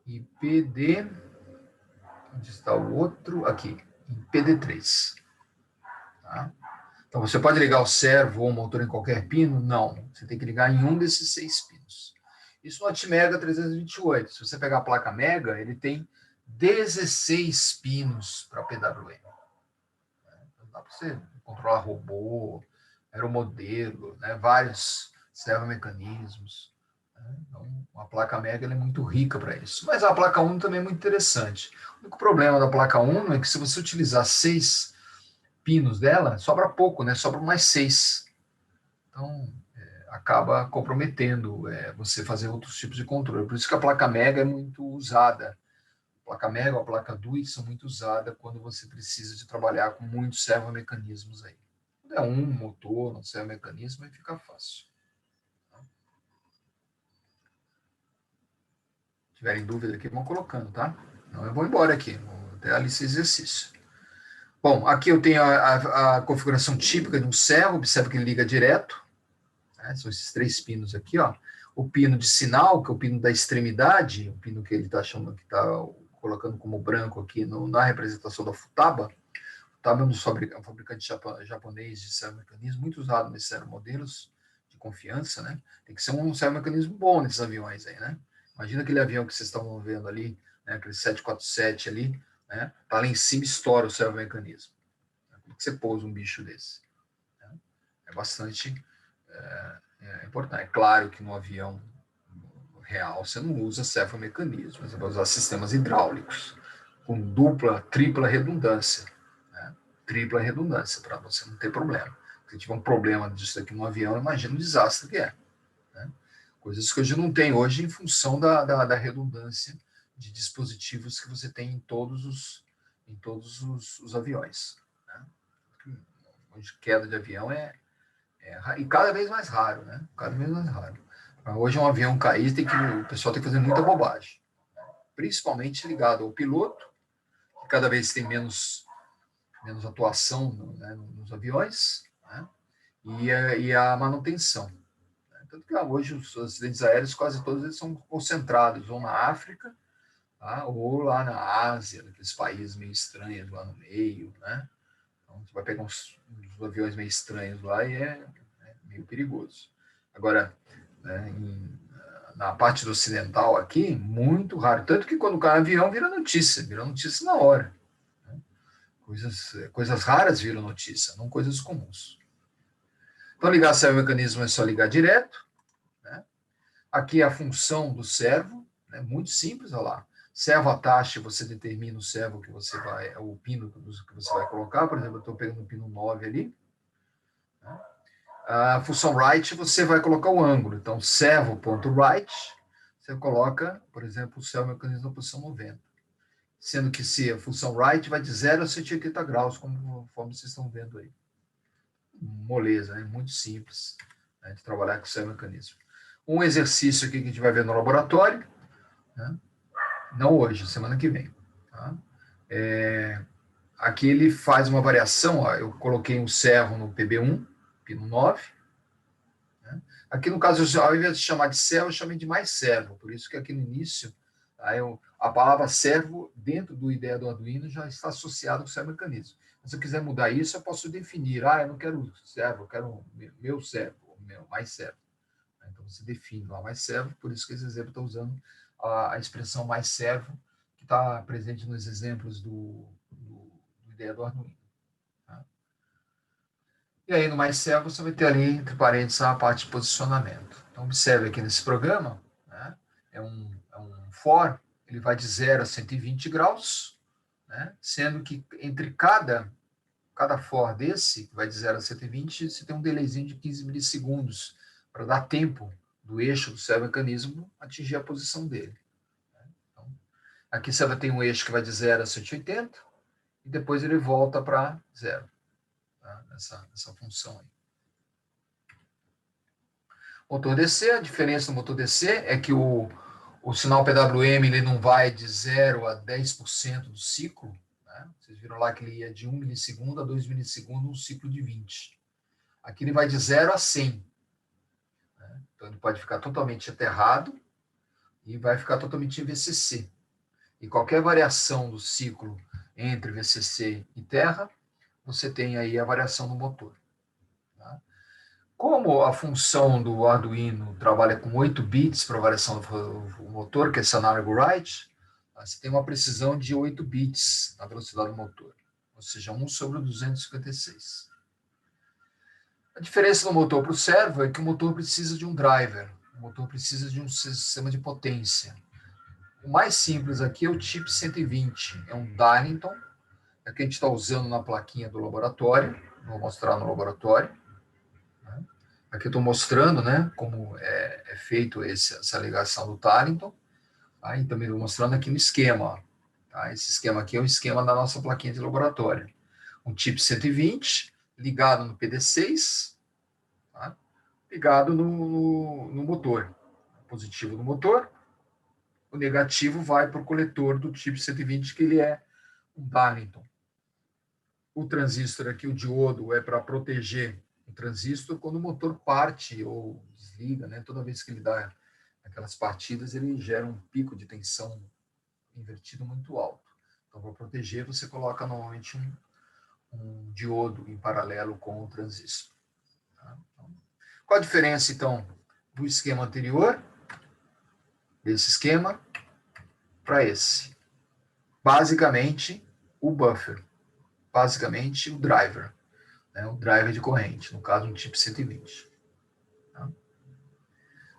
e PD... Onde está o outro? Aqui, em PD3. Tá? Então, você pode ligar o servo ou o motor em qualquer pino? Não. Você tem que ligar em um desses 6 pinos. Isso no Atmega 328. Se você pegar a placa Mega, ele tem 16 pinos para PWM. Então, dá para você controlar robô, aeromodelo, né? Vários servomecanismos. Né? Então, a placa Mega é muito rica para isso. Mas a placa Uno também é muito interessante. O único problema da placa Uno é que se você utilizar 6 pinos dela, sobra pouco, né? Sobra mais 6. Então, acaba comprometendo você fazer outros tipos de controle. Por isso que a placa Mega é muito usada. A placa Mega ou a placa DUI são muito usadas quando você precisa de trabalhar com muitos servomecanismos aí. Quando é um motor, um servomecanismo, aí fica fácil. Se tiverem dúvida aqui, vão colocando, tá? Não, eu vou embora aqui, vou até a lista de exercício. Bom, aqui eu tenho a configuração típica de um servo, observa que ele liga direto, né? São esses 3 pinos aqui, ó. O pino de sinal, que é o pino da extremidade, o pino que ele está chamando, que está colocando como branco aqui na representação da Futaba. Futaba é um fabricante japonês de servomecanismo, muito usado nesses aeromodelos de confiança, né? Tem que ser um servomecanismo bom nesses aviões aí, né? Imagina aquele avião que vocês estavam vendo ali, né? Aquele 747 ali, né? Tá lá em cima e estoura o servomecanismo. Como que você pousa um bicho desse? É bastante importante. É claro que no avião real você não usa servomecanismo, você vai usar sistemas hidráulicos com dupla, tripla redundância. Né? Tripla redundância, para você não ter problema. Se tiver um problema disso aqui no avião, imagina o desastre que é. Né? Coisas que a gente não tem hoje em função da redundância de dispositivos que você tem em todos os aviões. Né? Hoje, queda de avião e cada vez mais raro, né? Cada vez mais raro. Hoje um avião cair, o pessoal tem que fazer muita bobagem, principalmente ligado ao piloto, que cada vez tem menos atuação né, nos aviões, né? E a manutenção. Né? Tanto que hoje os acidentes aéreos, quase todos eles são concentrados ou na África, tá? Ou lá na Ásia, naqueles países meio estranhos lá no meio, né? Então, você vai pegar uns aviões meio estranhos lá e é meio perigoso. Agora, né, na parte do ocidental aqui, muito raro. Tanto que quando cai avião, vira notícia na hora. Né? Coisas raras viram notícia, não coisas comuns. Então, ligar servo-mecanismo é só ligar direto, né? Aqui é a função do servo, né? Muito simples, olha lá. Servo atache, você determina o servo que você vai, o pino que você vai colocar. Por exemplo, eu estou pegando o pino 9 ali. Né? A função right, você vai colocar o ângulo. Então, servo.right, você coloca, por exemplo, o servo-mecanismo na posição 90. Sendo que se a função right vai de 0 a 180 graus, conforme vocês estão vendo aí. Moleza, né? Muito simples, né, de trabalhar com o servo-mecanismo. Um exercício aqui que a gente vai ver no laboratório, né? Não hoje, semana que vem. Tá? Aqui ele faz uma variação, ó, eu coloquei um servo no PB1, pino 9. Né? Aqui no caso, ao invés de chamar de servo, eu chamei de mais servo, por isso que aqui no início, a palavra servo, dentro do ideia do Arduino, já está associado com o servo-mecanismo. Se eu quiser mudar isso, eu posso definir, eu não quero servo, eu quero meu servo, mais servo. Então, você define lá mais servo, por isso que esse exemplo está usando a expressão mais servo, que está presente nos exemplos do ideia do Arduino. Tá? E aí, no mais servo, você vai ter ali, entre parênteses, a parte de posicionamento. Então, observe aqui nesse programa, né, é um for, ele vai de 0 a 120 graus, né, sendo que entre cada for desse, que vai de 0 a 120, você tem um delayzinho de 15 milissegundos, para dar tempo do eixo do servo-mecanismo atingir a posição dele. Então, aqui você vai ter um eixo que vai de 0 a 180, e depois ele volta para 0. Tá? Essa função aí. Motor DC, a diferença do motor DC é que o sinal PWM ele não vai de 0 a 10% do ciclo. Né? Vocês viram lá que ele ia de 1 milissegundo a 2 milissegundos, um ciclo de 20. Aqui ele vai de 0 a 100. Né? Então ele pode ficar totalmente aterrado e vai ficar totalmente em VCC. E qualquer variação do ciclo entre VCC e terra, você tem aí a variação do motor. Tá? Como a função do Arduino trabalha com 8 bits para variação do motor, que é esse análogo write, você tem uma precisão de 8 bits na velocidade do motor, ou seja, 1 sobre 256. A diferença do motor para o servo é que o motor precisa de um driver, o motor precisa de um sistema de potência. O mais simples aqui é o chip 120, é um Darlington, é que a gente está usando na plaquinha do laboratório, vou mostrar no laboratório. Né? Aqui eu estou mostrando, né, como é feito essa ligação do Darlington, tá? E também estou mostrando aqui no esquema. Ó, tá? Esse esquema aqui é o esquema da nossa plaquinha de laboratório. Um chip 120 ligado no PD6, tá? Ligado no motor. Positivo no motor, o negativo vai para o coletor do chip 120, que ele é um Darlington. O transistor aqui, o diodo, é para proteger o transistor quando o motor parte ou desliga, né? Toda vez que ele dá aquelas partidas, ele gera um pico de tensão invertido muito alto. Então, para proteger, você coloca normalmente um diodo em paralelo com o transistor. Tá? Então, qual a diferença, então, do esquema anterior, desse esquema, para esse? Basicamente, o buffer. Basicamente, o driver. Né? O driver de corrente, no caso, um chip 120. Tá?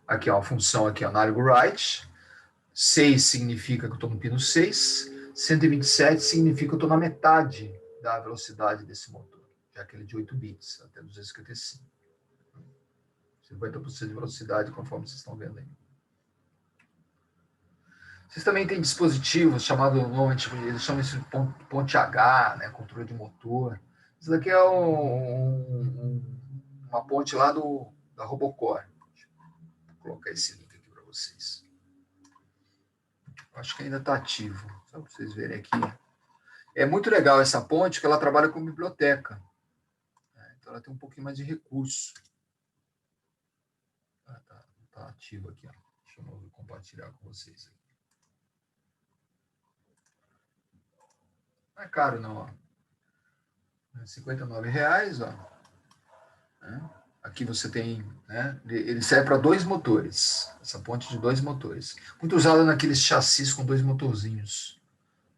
Aqui é uma função, aqui, análogo write. 6 significa que eu estou no pino 6. 127 significa que eu estou na metade da velocidade desse motor, já que ele é de 8 bits, até 255. 50% de velocidade, conforme vocês estão vendo aí. Vocês também têm dispositivos chamados, normalmente, eles chamam isso de ponte H, né, controle de motor. Isso daqui é uma ponte lá da Robocore. Vou colocar esse link aqui para vocês. Acho que ainda está ativo, só para vocês verem aqui. É muito legal essa ponte, porque ela trabalha com biblioteca. Então, ela tem um pouquinho mais de recurso. Tá ativo aqui. Ó. Deixa eu compartilhar com vocês aqui. Não é caro, não. Ó. R$ 59,00, ó. Né? Aqui você tem, né? Ele serve para 2 motores. Essa ponte de 2 motores. Muito usada naqueles chassis com 2 motorzinhos.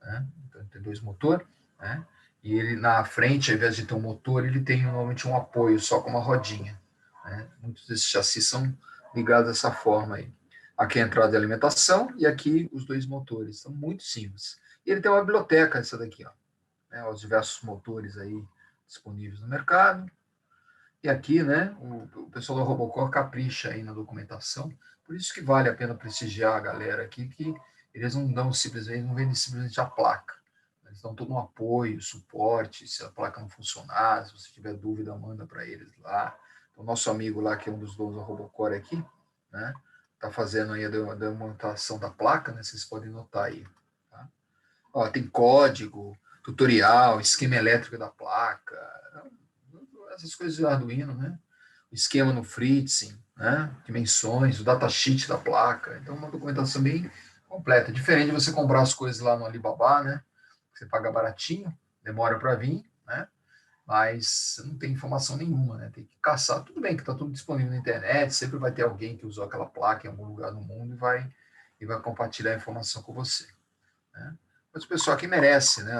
Né? Então, tem 2 motores. Né? E ele na frente, ao invés de ter um motor, ele tem normalmente um apoio só com uma rodinha, né? Muitos desses chassis são ligados dessa forma aí. Aqui é a entrada de alimentação e aqui os dois motores. São muito simples. E ele tem uma biblioteca, essa daqui, ó, né? Os diversos motores aí disponíveis no mercado. E aqui, né, o pessoal da Robocor capricha aí na documentação. Por isso que vale a pena prestigiar a galera aqui, que eles não dão simplesmente, não vendem simplesmente a placa. Eles dão todo um apoio, suporte, se a placa não funcionar, se você tiver dúvida, manda para eles lá. O nosso amigo lá, que é um dos donos da Robocor aqui, né, tá fazendo aí a demonstração da placa, né, vocês podem notar aí. Tá? Ó, tem código, tutorial, esquema elétrico da placa, essas coisas do Arduino, né? O esquema no Fritzing, né? Dimensões, o datasheet da placa. Então, uma documentação bem completa. Diferente de você comprar as coisas lá no Alibaba, né? Você paga baratinho, demora para vir, né? Mas não tem informação nenhuma, né? Tem que caçar. Tudo bem que está tudo disponível na internet, sempre vai ter alguém que usou aquela placa em algum lugar no mundo e vai compartilhar a informação com você, né? Mas o pessoal aqui merece, né?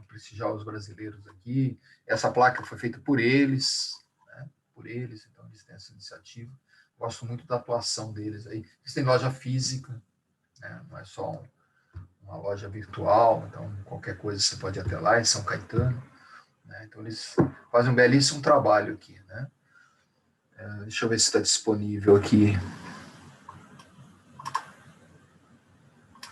Prestigiar os brasileiros aqui. Essa placa foi feita por eles, né? Por eles, então eles têm essa iniciativa. Gosto muito da atuação deles aí. Eles têm loja física, né? Não é só uma loja virtual, então qualquer coisa você pode ir até lá, em São Caetano, né? Então eles fazem um belíssimo trabalho aqui, né? Deixa eu ver se está disponível aqui.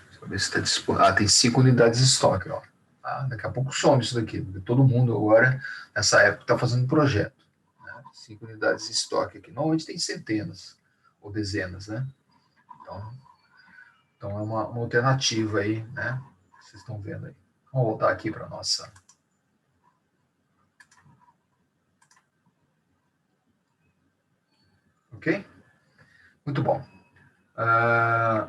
Deixa eu ver se está disponível. Ah, tem 5 unidades de estoque, ó. Ah, daqui a pouco some isso daqui, porque todo mundo agora, nessa época, está fazendo projeto, né? 5 unidades de estoque aqui. Normalmente tem centenas ou dezenas, né? Então é uma alternativa aí, né? Vocês estão vendo aí. Vamos voltar aqui para a nossa. Ok? Muito bom.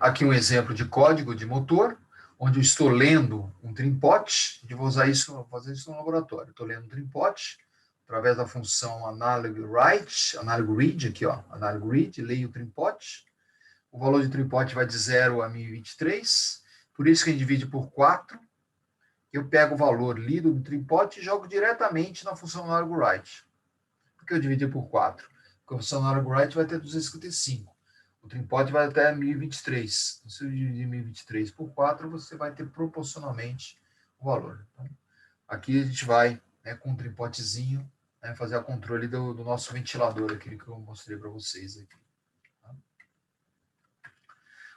Aqui um exemplo de código de motor, onde eu estou lendo um Trimpot, e vou usar isso, vou fazer isso no laboratório. Estou lendo um Trimpot, através da função analog write, analog read, aqui, ó, analog read, leio o Trimpot. O valor de Trimpot vai de 0 a 1023, por isso que a gente divide por 4. Eu pego o valor lido do Trimpot e jogo diretamente na função analog write. Por que eu dividi por 4? Porque a função analog write vai ter 255. O Trimpot vai até 1023. Então, se eu dividir 1023 por 4, você vai ter proporcionalmente o valor. Então, aqui a gente vai, né, com um tripotezinho, né, fazer o controle do nosso ventilador, aquele que eu mostrei para vocês aqui. Tá?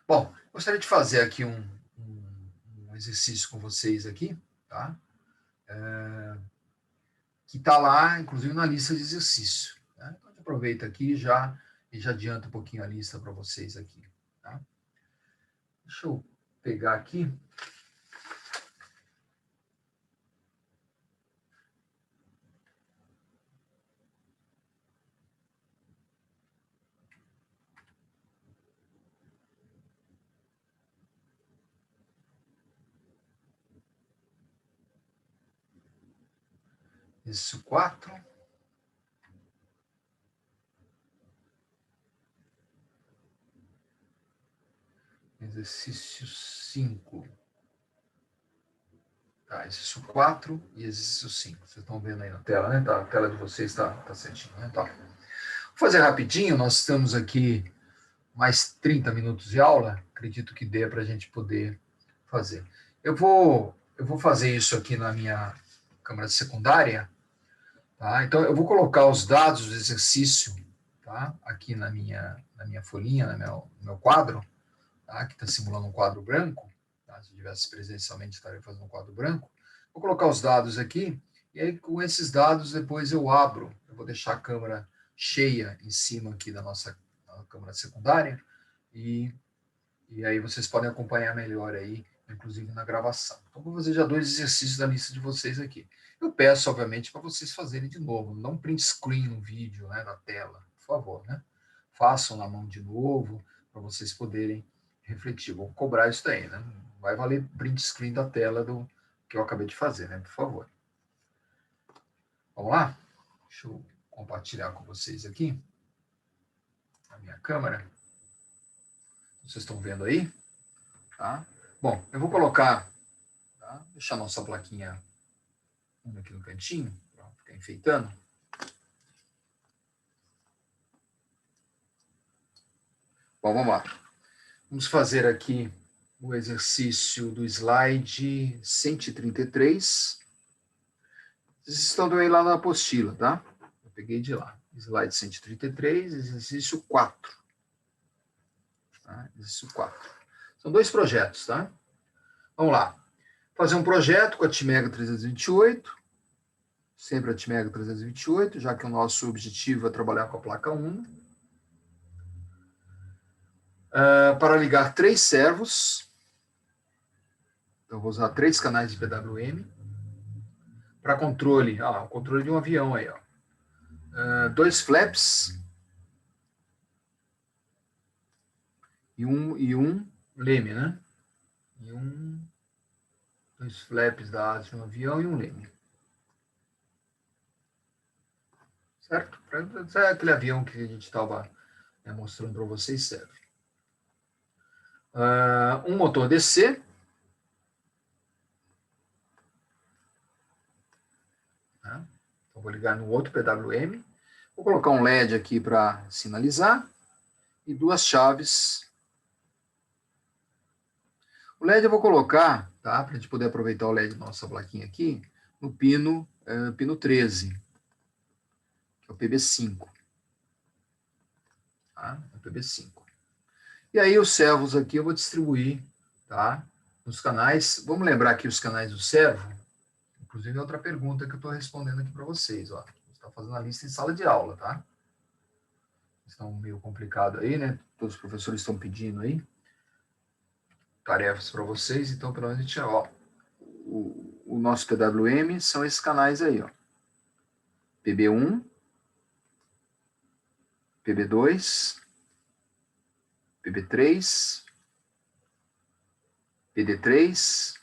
Bom, gostaria de fazer aqui um exercício com vocês aqui, tá? Que está lá, inclusive, na lista de exercício. Né? Então, a gente aproveita aqui e já adianta um pouquinho a lista para vocês aqui. Tá? Deixa eu pegar aqui. Exercício 4. Exercício 5. Tá, exercício 4 e exercício 5. Vocês estão vendo aí na tela, né? Tá, a tela de vocês está certinho, né? Tá. Vou fazer rapidinho, nós estamos aqui mais 30 minutos de aula, acredito que dê para a gente poder fazer. Eu vou fazer isso aqui na minha câmera secundária, tá? Então, eu vou colocar os dados do exercício, tá? Aqui na minha folhinha, no meu quadro, tá? Que está simulando um quadro branco, tá? Se eu tivesse presencialmente, estaria fazendo um quadro branco. Vou colocar os dados aqui, e aí com esses dados depois eu abro, eu vou deixar a câmera cheia em cima aqui da nossa câmera secundária, e aí vocês podem acompanhar melhor aí, inclusive na gravação. Então, vou fazer já 2 exercícios da lista de vocês aqui. Eu peço, obviamente, para vocês fazerem de novo, não print screen no vídeo, né, na tela, por favor, né? Façam na mão de novo, para vocês poderem refletir. Vou cobrar isso daí, né? Não vai valer print screen da tela do que eu acabei de fazer, né? Por favor. Vamos lá? Deixa eu compartilhar com vocês aqui a minha câmera. Vocês estão vendo aí? Tá? Bom, eu vou colocar, tá? Deixar a nossa plaquinha Vamos aqui no cantinho, para ficar enfeitando. Bom, vamos lá. Vamos fazer aqui o exercício do slide 133. Vocês estão também lá na apostila, tá? Eu peguei de lá. Slide 133, exercício 4. Tá? Exercício 4. São 2 projetos, tá? Vamos lá. Fazer um projeto com a Atmega 328. Sempre a Atmega 328, já que o nosso objetivo é trabalhar com a placa Uno. Para ligar 3 servos. Então, vou usar 3 canais de PWM. Para controle, o controle de um avião aí, ó. 2 flaps e um leme, né? E 2 flaps da asa de um avião e um leme. Certo? Para aquele avião que a gente estava mostrando para vocês, serve. Um motor DC. Tá? Então, vou ligar no outro PWM. Vou colocar um LED aqui para sinalizar. E 2 chaves. O LED eu vou colocar, tá? Para a gente poder aproveitar o LED da nossa plaquinha aqui, no pino 13, que é o PB5. Tá? É o PB5. E aí os servos aqui eu vou distribuir, tá? Nos canais. Vamos lembrar aqui os canais do servo. Inclusive, outra pergunta que eu estou respondendo aqui para vocês, ó. Você está fazendo a lista em sala de aula, tá? Estão meio complicado aí, né? Todos os professores estão pedindo aí tarefas para vocês, então pelo menos a gente, ó, o nosso PWM são esses canais aí, ó. PB1, PB2, PB3, PD3,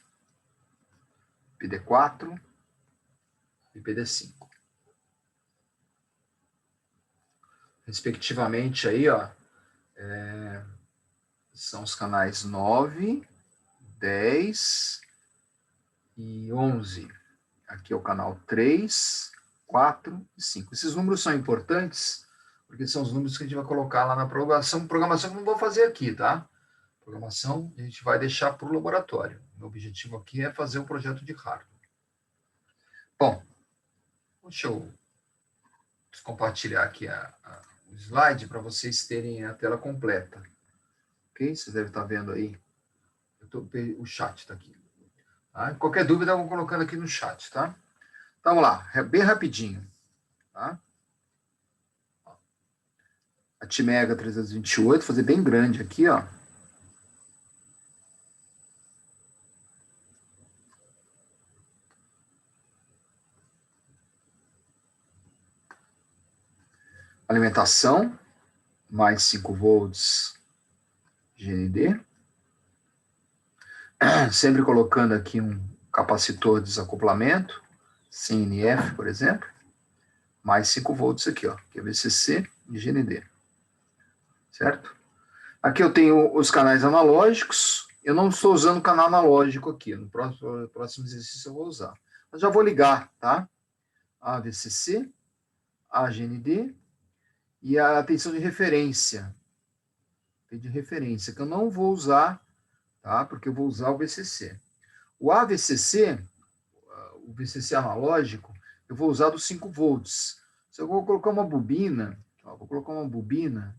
PD4 e PD5. Respectivamente aí, ó, são os canais 9, 10 e 11. Aqui é o canal 3, 4 e 5. Esses números são importantes, porque são os números que a gente vai colocar lá na programação. Programação que eu não vou fazer aqui, tá? Programação a gente vai deixar para o laboratório. O objetivo aqui é fazer um projeto de hardware. Bom, deixa eu compartilhar aqui o slide para vocês terem a tela completa. Ok? Vocês devem estar vendo aí. O chat está aqui. Tá? Qualquer dúvida, eu vou colocando aqui no chat, tá? Então, vamos lá, bem rapidinho. Tá? A Atmega 328, fazer bem grande aqui, ó. Alimentação, mais 5 volts GND. Sempre colocando aqui um capacitor de desacoplamento, CNF, por exemplo. Mais 5 volts aqui, ó, que é VCC e GND. Certo? Aqui eu tenho os canais analógicos. Eu não estou usando o canal analógico aqui. No próximo exercício eu vou usar. Mas já vou ligar, tá? A VCC, a GND e a tensão de referência. De referência, que eu não vou usar, tá? Porque eu vou usar o VCC. O AVCC, o VCC analógico, eu vou usar dos 5 volts. Se eu vou colocar uma bobina, ó, vou colocar uma bobina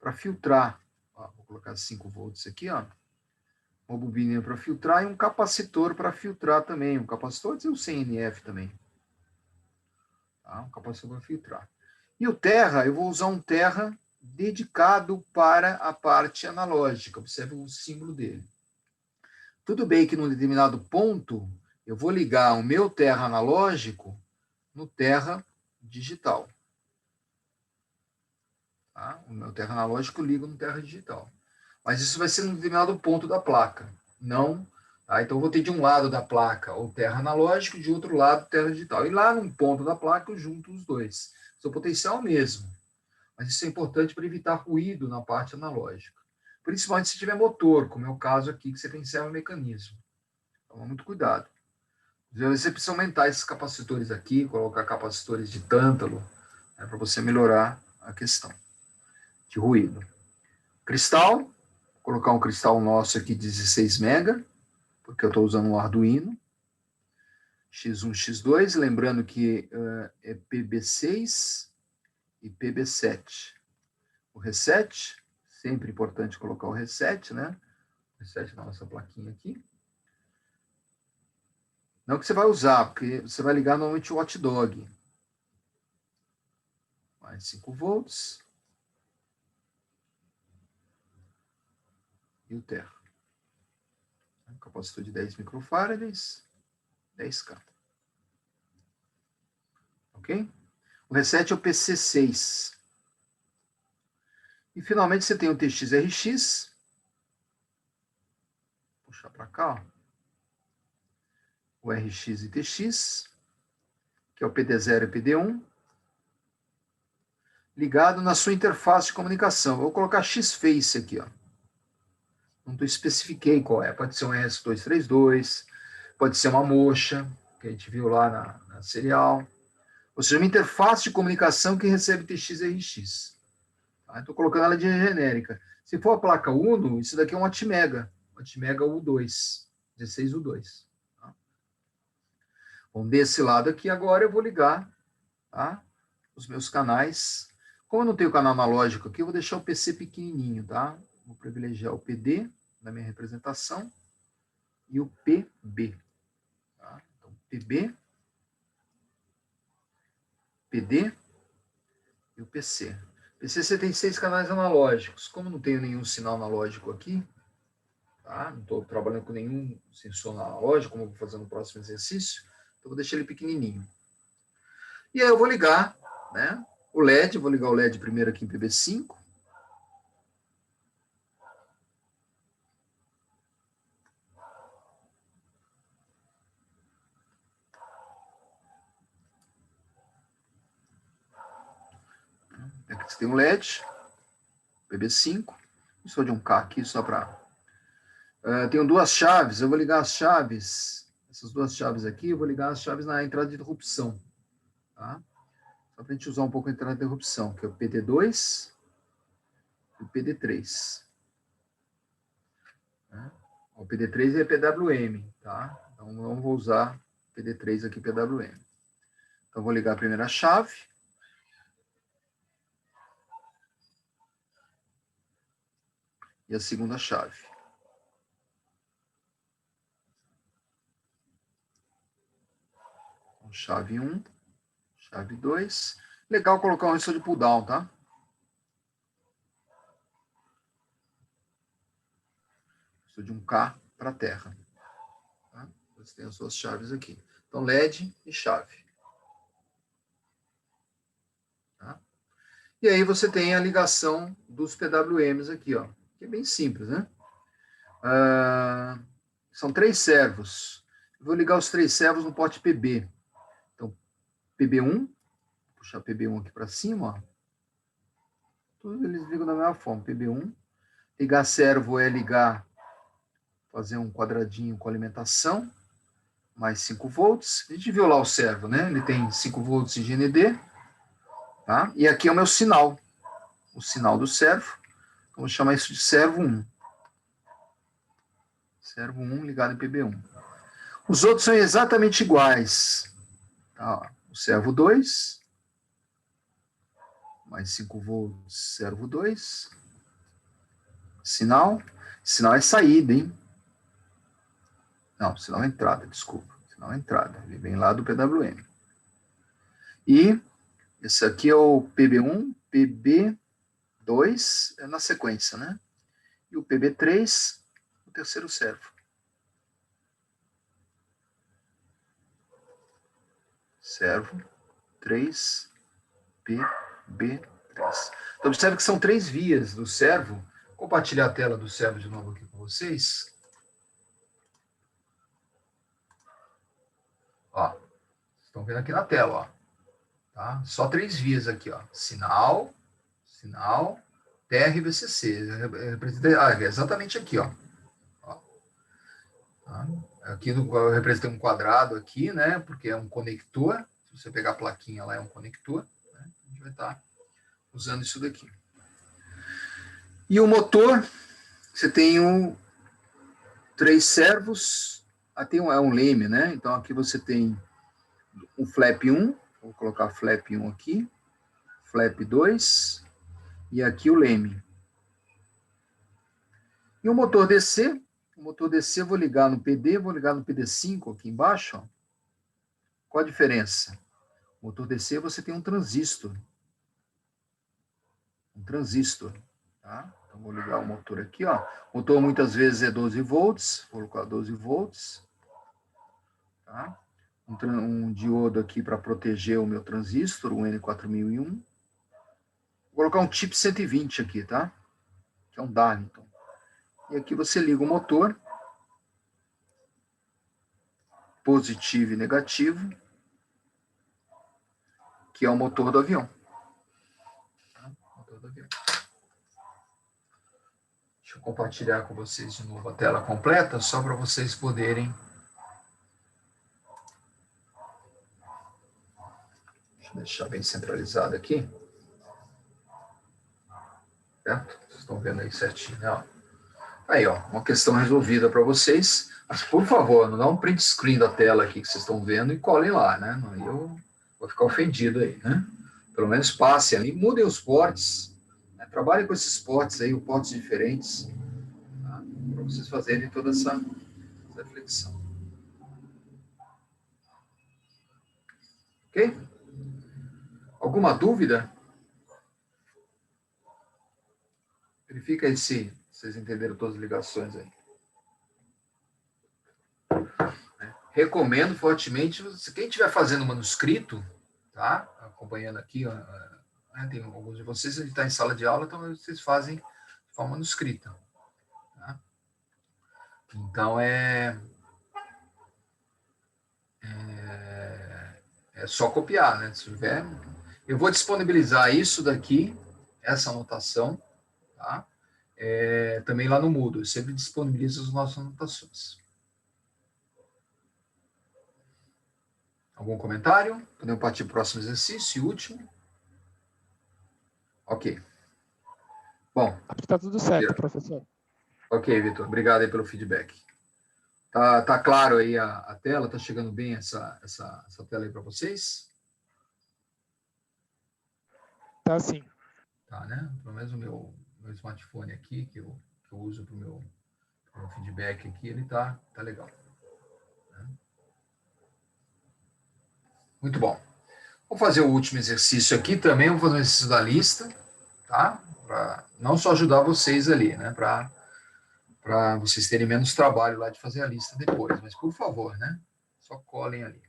para filtrar. Ó, vou colocar 5 volts aqui, ó. Uma bobina para filtrar e um capacitor para filtrar também. Um capacitor e um CNF também. Tá? Um capacitor para filtrar. E o Terra, eu vou usar um Terra dedicado para a parte analógica. Observe o símbolo dele. Tudo bem que num determinado ponto eu vou ligar o meu Terra analógico no Terra digital. Tá? O meu Terra analógico eu ligo no Terra digital. Mas isso vai ser num determinado ponto da placa. Não. Tá? Então eu vou ter de um lado da placa o Terra analógico, de outro lado o Terra digital. E lá num ponto da placa eu junto os dois. Seu potencial é o mesmo. Mas isso é importante para evitar ruído na parte analógica. Principalmente se tiver motor, como é o caso aqui, que você tem servo mecanismo. Toma muito cuidado. Você precisa aumentar esses capacitores aqui, colocar capacitores de tântalo, né, para você melhorar a questão de ruído. Cristal, vou colocar um cristal nosso aqui de 16 mega, porque eu estou usando um Arduino. X1, X2, lembrando que é PB6 e PB7. O reset, sempre importante colocar o reset, né? Reset na nossa plaquinha aqui. Não que você vai usar, porque você vai ligar normalmente o hot dog. Mais 5 volts. E o terra. Capacitor de 10 microfarads, 10K. Ok? O reset é o PC6. E finalmente você tem o TX-RX. Vou puxar para cá, ó. O RX e TX, que é o PD0 e PD1, ligado na sua interface de comunicação. Vou colocar X-Face aqui, ó. Não especifiquei qual é. Pode ser um RS232, pode ser uma mocha, que a gente viu lá na serial. Ou seja, uma interface de comunicação que recebe TX-RX. Tá? Estou colocando ela de genérica. Se for a placa Uno, isso daqui é um Atmega. Atmega U2, 16U2. Tá? Bom, desse lado aqui agora eu vou ligar, tá, os meus canais. Como eu não tenho canal analógico aqui, eu vou deixar o PC pequenininho, tá? Vou privilegiar o PD da minha representação e o PB. Tá? Então, PB, PD e o PC. PC você tem 6 canais analógicos. Como não tenho nenhum sinal analógico aqui, tá? Não estou trabalhando com nenhum sensor analógico, como eu vou fazer no próximo exercício, então vou deixar ele pequenininho. E aí eu vou ligar, né, o LED, vou ligar o LED primeiro aqui em PB5. Aqui você tem um LED, PB5, só de um K aqui, só para... tenho duas chaves, eu vou ligar as chaves, essas duas chaves aqui, eu vou ligar as chaves na entrada de interrupção, tá? Só para a gente usar um pouco a entrada de interrupção, que é o PD2 e o PD3. Né? O PD3 é PWM, tá? Então não vou usar PD3 aqui, PWM. Então vou ligar a primeira chave. E a segunda chave. Então, chave 1, chave 2. Legal colocar um resistor de pull down, tá? Resistor de 1K para a terra. Tá? Você tem as suas chaves aqui. Então, LED e chave. Tá? E aí você tem a ligação dos PWMs aqui, ó. Que é bem simples, né? São 3 servos. Eu vou ligar os 3 servos no porte PB. Então, PB1. Vou puxar PB1 aqui para cima, ó. Todos eles ligam da mesma forma. PB1. Ligar servo é ligar, fazer um quadradinho com alimentação, mais 5 volts. A gente viu lá o servo, né? Ele tem 5 volts de GND. Tá? E aqui é o meu sinal. O sinal do servo. Vamos chamar isso de servo 1. Servo 1 ligado em PB1. Os outros são exatamente iguais. Tá? O servo 2, mais 5 volts, servo 2. Sinal. Sinal é saída, hein? Não, sinal é entrada, desculpa. Sinal é entrada. Ele vem lá do PWM. E esse aqui é o PB1, PB2, é na sequência, né? E o PB3, o terceiro servo. Servo 3, PB3. Então, observe que são 3 vias do servo. Vou compartilhar a tela do servo de novo aqui com vocês. Ó, estão vendo aqui na tela, ó. Tá? Só 3 vias aqui, ó. Sinal, sinal, TR e VCC. É exatamente aqui, ó. Tá? Aqui eu representei um quadrado aqui, né? Porque é um conector. Se você pegar a plaquinha lá, é um conector. Né? A gente vai estar usando isso daqui. E o motor, você tem 3 servos. Tem é um leme, né? Então aqui você tem um flap 1. Vou colocar flap 1 aqui. Flap 2. E aqui o leme. E o motor DC. O motor DC eu vou ligar no PD, vou ligar no PD5 aqui embaixo. Ó. Qual a diferença? O motor DC você tem um transistor. Um transistor. Tá? Então vou ligar o motor aqui. Ó. O motor muitas vezes é 12 volts. Vou colocar 12 volts. Tá? Um diodo aqui para proteger o meu transistor, o N4001. Vou colocar um chip 120 aqui, tá? Que é um Darlington. E aqui você liga o motor. Positivo e negativo. Que é o motor do avião. Tá? Motor do avião. Deixa eu compartilhar com vocês de novo a tela completa, só para vocês poderem... Deixa eu deixar bem centralizado aqui. Certo? Vocês estão vendo aí certinho, né? Aí, ó, uma questão resolvida para vocês. Mas, por favor, não dá um print screen da tela aqui que vocês estão vendo e colhem lá, né? Aí eu vou ficar ofendido aí, né? Pelo menos passem ali, mudem os ports, né? Trabalhem com esses ports aí, ports diferentes, tá? Para vocês fazerem toda essa reflexão. Ok? Alguma dúvida? Verifica aí se vocês entenderam todas as ligações aí. Recomendo fortemente, quem estiver fazendo manuscrito, tá? Acompanhando aqui, tem alguns de vocês, a gente está em sala de aula, então vocês fazem de forma manuscrita. Tá? Então, é só copiar, né? Se tiver, eu vou disponibilizar isso daqui, essa anotação, tá? Também lá no Moodle, eu sempre disponibilizo as nossas anotações. Algum comentário? Podemos partir para o próximo exercício, último. Ok. Bom. Acho que está tudo certo, professor. Ok, Vitor. Obrigado aí pelo feedback. Tá claro aí a tela? Tá chegando bem essa tela aí para vocês? Tá sim. Tá, né? Pelo menos o meu smartphone aqui, que eu uso para o meu feedback aqui, ele tá legal. Né? Muito bom. Vou fazer o último exercício aqui também, vou fazer um exercício da lista, tá? Para não só ajudar vocês ali, né? Para vocês terem menos trabalho lá de fazer a lista depois, mas por favor, né? Só colhem ali.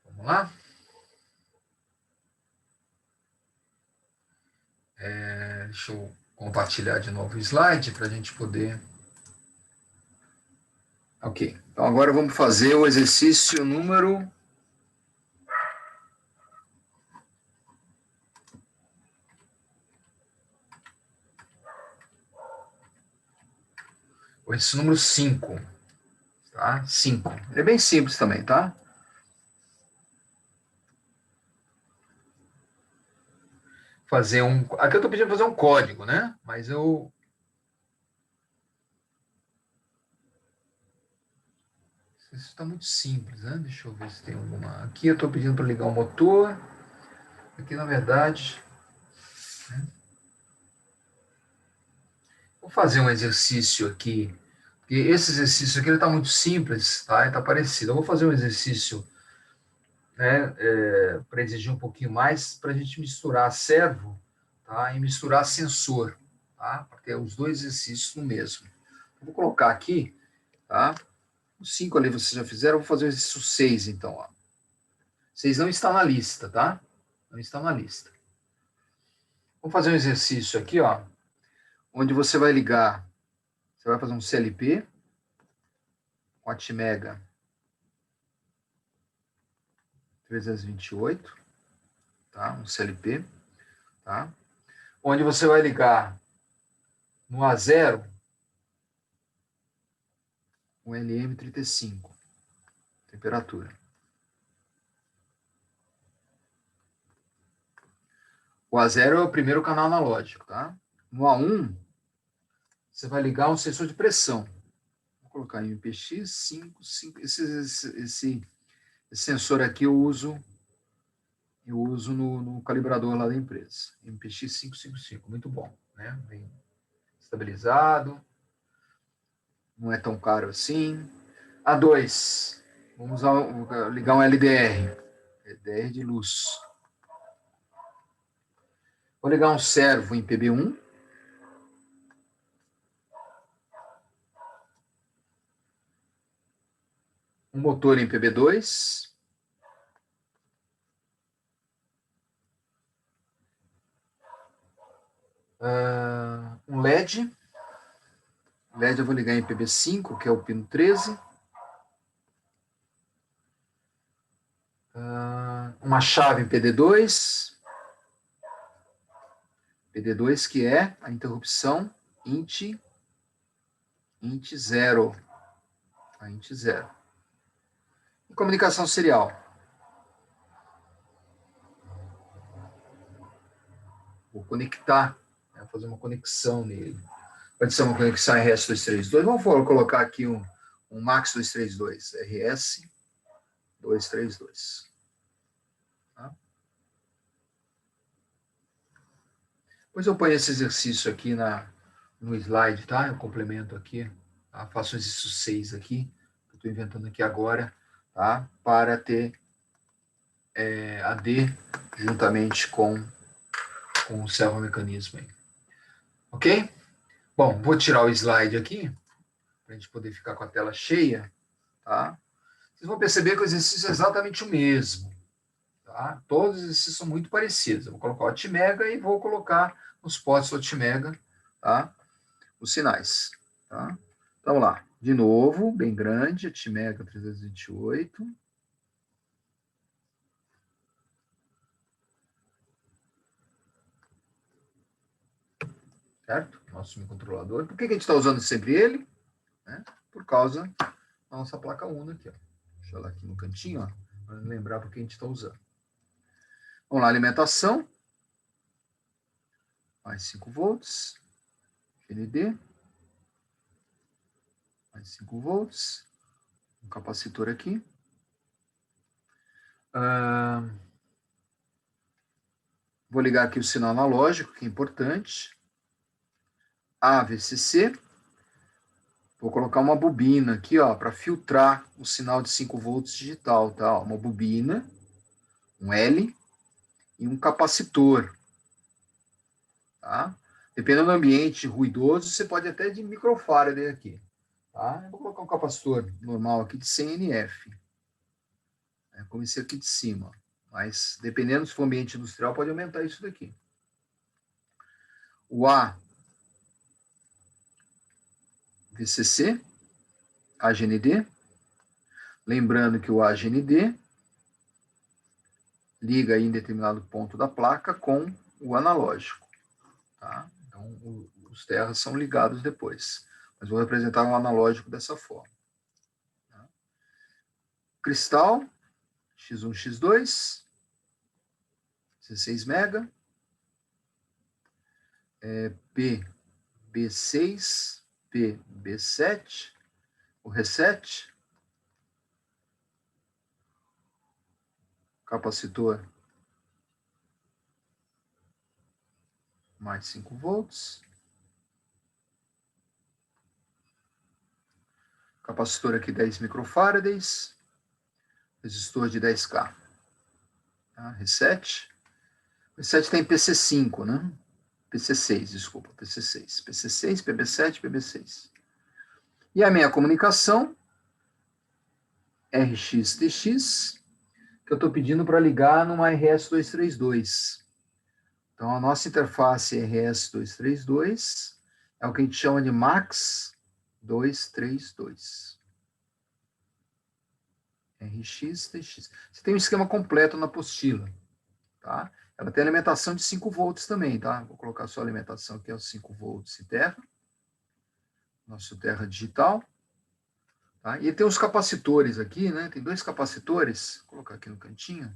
Vamos lá? Deixa eu compartilhar de novo o slide para a gente poder... Ok, então agora vamos fazer o exercício número... O exercício número 5. Tá? 5. Ele é bem simples também, tá? Fazer um... Aqui eu estou pedindo para fazer um código, né? Mas eu... Isso está muito simples, né? Deixa eu ver se tem alguma... Aqui eu estou pedindo para ligar o motor. Aqui, na verdade... Né? Vou fazer um exercício aqui. Porque esse exercício aqui está muito simples, tá? Está parecido. Eu vou fazer um exercício, né, para exigir um pouquinho mais, para a gente misturar servo, tá? E misturar sensor, tá? Para ter os dois exercícios no mesmo. Eu vou colocar aqui, tá? Os 5 ali vocês já fizeram, eu vou fazer o exercício 6, então, ó. 6 não está na lista, tá? Não está na lista. Vamos fazer um exercício aqui, ó, onde você vai ligar, você vai fazer um CLP com a Atmega 328, tá? Um CLP, tá? Onde você vai ligar No A0, o LM35, temperatura. O A0 é o primeiro canal analógico, tá? No A1, você vai ligar um sensor de pressão. Vou colocar MPX 5. Esse sensor aqui eu uso no calibrador lá da empresa. MPX 555, muito bom, né? Bem estabilizado, não é tão caro assim. A2, vamos ligar um LDR, LDR de luz. Vou ligar um servo em PB1. Um motor em PB2. Um LED. LED eu vou ligar em PB5, que é o pino 13. Uma chave em PD2. PD2, que é a interrupção int 0. A int 0. E comunicação serial. Vou conectar, né, fazer uma conexão nele. Pode ser uma conexão RS232. Vamos colocar aqui um MAX 232, RS232. Tá? Depois eu ponho esse exercício aqui no slide, tá? Eu complemento aqui, tá? Faço o exercício 6 aqui, que eu estou inventando aqui agora, tá? Para ter AD juntamente com o servomecanismo aí. Ok? Bom, vou tirar o slide aqui, para a gente poder ficar com a tela cheia, tá? Vocês vão perceber que o exercício é exatamente o mesmo, tá? Todos os exercícios são muito parecidos. Eu vou colocar o Atmega e vou colocar nos potes do Atmega, tá? Os sinais, tá? Então, vamos lá. De novo, bem grande, Atmega 328. Certo? Nosso controlador. Por que a gente está usando sempre ele? Né? Por causa da nossa placa Uno aqui, ó. Deixa ela aqui no cantinho, ó, para lembrar por que a gente está usando. Vamos lá, alimentação. Mais 5 volts. GND. Mais 5 volts. Um capacitor aqui. Vou ligar aqui o sinal analógico, que é importante. AVCC. Vou colocar uma bobina aqui, ó, para filtrar o sinal de 5 volts digital, tá? Uma bobina, um L e um capacitor, tá? Dependendo do ambiente ruidoso, você pode até de microfarad aqui, tá? Eu vou colocar um capacitor normal aqui de 100 NF, né, como esse aqui de cima, mas dependendo se for ambiente industrial, pode aumentar isso daqui. O AVCC, AGND, lembrando que o AGND liga aí em determinado ponto da placa com o analógico, tá? Então, os terras são ligados depois, mas vou representar o analógico dessa forma. Tá? Cristal, X1, X2, 16 mega, PB6, PB7, o reset, capacitor mais 5 volts, capacitor aqui 10 microfarads, resistor de 10K, tá? Reset tem PC5, né? PC6, desculpa, PC6, PC6, PB7, PB6. E a minha comunicação, RX-TX, que eu estou pedindo para ligar numa RS232. Então, a nossa interface RS232 é o que a gente chama de MAX 232. RX-TX. Você tem um esquema completo na apostila, tá? Ela tem alimentação de 5 volts também, tá? Vou colocar só a alimentação aqui, é os 5 volts em terra. nosso terra digital. Tá? E tem os capacitores aqui, né? Tem 2 capacitores, vou colocar aqui no cantinho,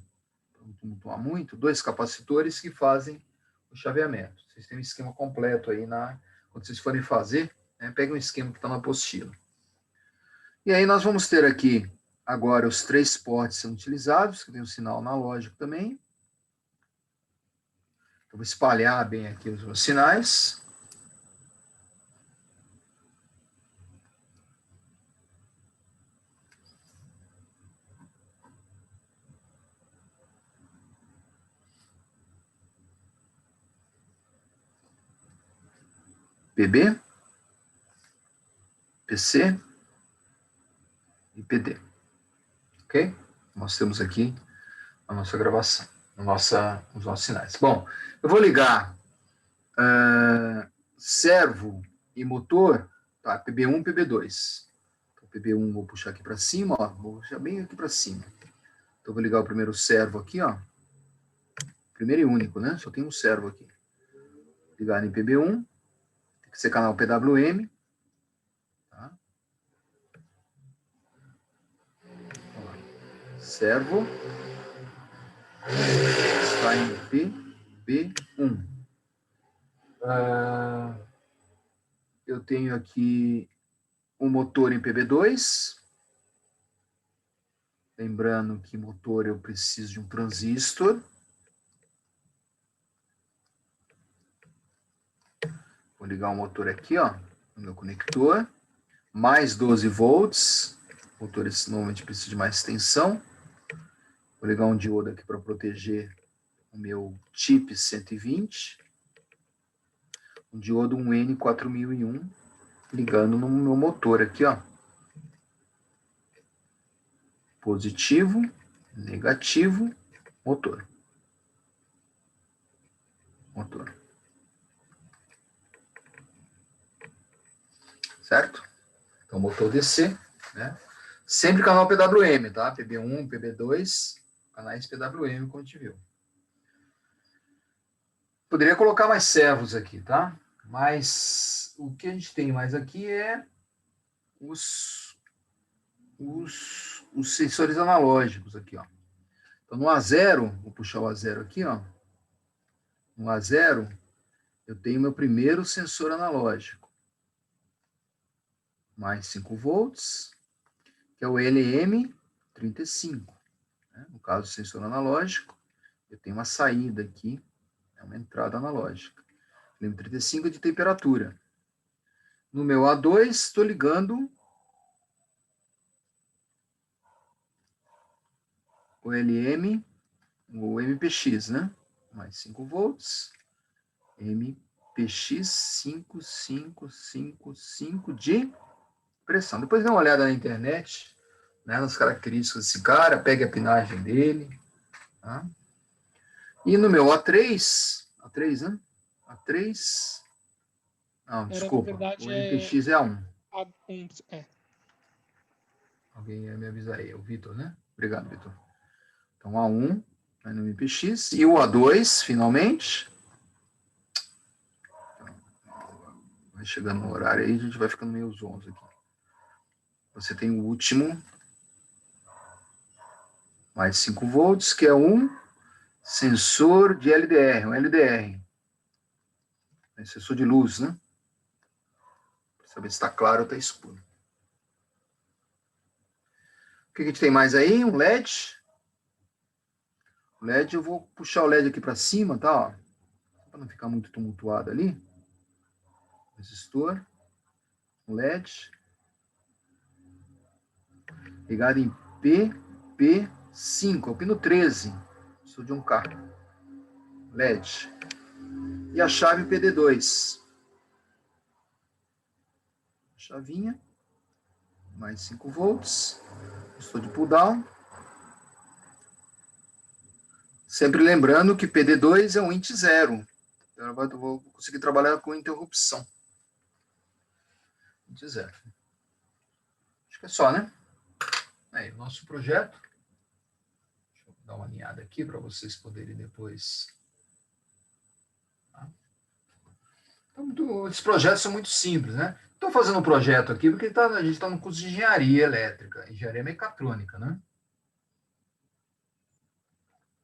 para não tumultuar muito, 2 capacitores que fazem o chaveamento. Vocês têm um esquema completo aí, quando vocês forem fazer, né? Peguem um esquema que está na apostila. E aí nós vamos ter aqui, agora, os 3 ports sendo utilizados, que tem um sinal analógico também. Eu vou espalhar bem aqui os meus sinais. PB, PC e PD. Ok? Nós temos aqui a nossa gravação, os nossos sinais. Bom, eu vou ligar servo e motor, tá? PB1 e PB2. Então, PB1 vou puxar aqui para cima, ó, vou puxar bem aqui para cima. Então, vou ligar o primeiro servo aqui, ó. Primeiro e único, né? Só tem um servo aqui. Ligar em PB1, tem que ser canal PWM. Tá? Servo está em PB1. Eu tenho aqui um motor em PB2. Lembrando que motor eu preciso de um transistor. Vou ligar o motor aqui, ó, no meu conector. Mais 12 volts. Motores normalmente precisam de mais tensão. Vou ligar um diodo aqui para proteger o meu chip 120. Um diodo 1N4001, ligando no meu motor aqui, ó. Positivo, negativo, motor. Motor. Certo? Então, motor DC, né? Sempre canal PWM, tá? PB1, PB2, canais PWM, como a gente viu. Poderia colocar mais servos aqui, tá? Mas o que a gente tem mais aqui é os sensores analógicos aqui, ó. Então, no A0, vou puxar o A0 aqui, ó. No A0, eu tenho meu primeiro sensor analógico. Mais 5 volts, que é o LM35. Né? No caso do sensor analógico, eu tenho uma saída aqui, é uma entrada analógica. LM35 é de temperatura. No meu A2, estou ligando o LM, o MPX, né? Mais 5 volts, MPX 5555 de pressão. Depois dá uma olhada na internet, né, nas características desse cara, pegue a pinagem dele. Tá? E no meu A3, né? A3... Não, desculpa, verdade, o MPX é A1. A1, é. Alguém ia me avisar aí, é o Vitor, né? Obrigado, Vitor. Então, A1 vai no MPX. E o A2, finalmente. Vai chegando no horário aí, a gente vai ficando meio zonzo aqui. Você tem o último, mais 5 volts, que é um sensor de LDR, um LDR. É sensor de luz, né? Para saber se está claro ou está escuro. O que a gente tem mais aí? Um LED. O LED, eu vou puxar o LED aqui para cima, tá? Para não ficar muito tumultuado ali. Resistor. Um LED. Ligado em PP5, é o pino 13. Sou de um carro. LED. E a chave PD2. Chavinha. Mais 5 volts. Estou de pull down. Sempre lembrando que PD2 é um int 0. Então, eu vou conseguir trabalhar com interrupção. Int 0. Acho que é só, né? Aí, o nosso projeto. Deixa eu dar uma alinhada aqui para vocês poderem depois... Tá? Então, esses projetos são muito simples, né? Estou fazendo um projeto aqui porque a gente está no curso de engenharia elétrica, engenharia mecatrônica, né?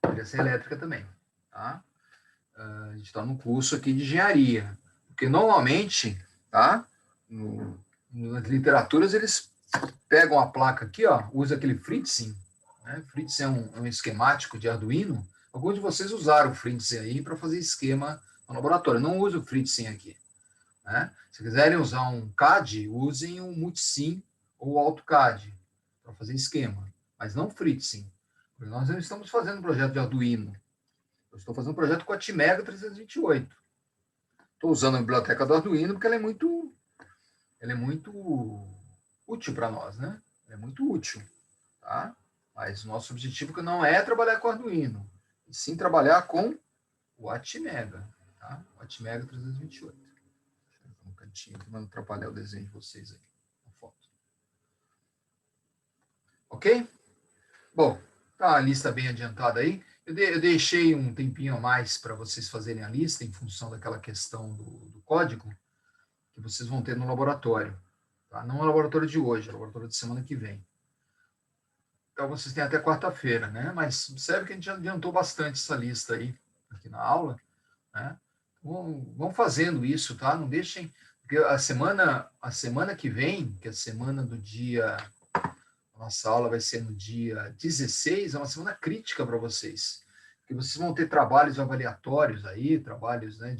Poderia ser elétrica também, tá? A gente está no curso aqui de engenharia, porque normalmente, tá? Nas literaturas eles pegam a placa aqui, ó, usa aquele Fritzing, né? Fritzing é um esquemático de Arduino. Alguns de vocês usaram o Fritzing aí para fazer esquema no laboratório. Não use o Fritzing aqui, né? Se quiserem usar um CAD, usem um Multisim ou o AutoCAD para fazer esquema, mas não Fritzing. Nós não estamos fazendo um projeto de Arduino. Eu estou fazendo um projeto com a Atmega 328. Estou usando a biblioteca do Arduino porque ela é muito útil para nós, né? Ela é muito útil, tá? Mas o nosso objetivo não é trabalhar com Arduino, e sim trabalhar com o Atmega, tá? O Atmega 328. Deixa eu ver um cantinho aqui para não atrapalhar o desenho de vocês aí, na foto. Ok? Bom, tá a lista bem adiantada aí. Eu deixei um tempinho a mais para vocês fazerem a lista em função daquela questão do código que vocês vão ter no laboratório. Tá? Não é o laboratório de hoje, é o laboratório de semana que vem. Então, vocês têm até quarta-feira, né? Mas observe que a gente já adiantou bastante essa lista aí, aqui na aula, né? Vão fazendo isso, tá? Não deixem... Porque a semana que vem, que é a semana do dia... Nossa aula vai ser no dia 16, é uma semana crítica para vocês. Porque vocês vão ter trabalhos avaliatórios aí, trabalhos, né,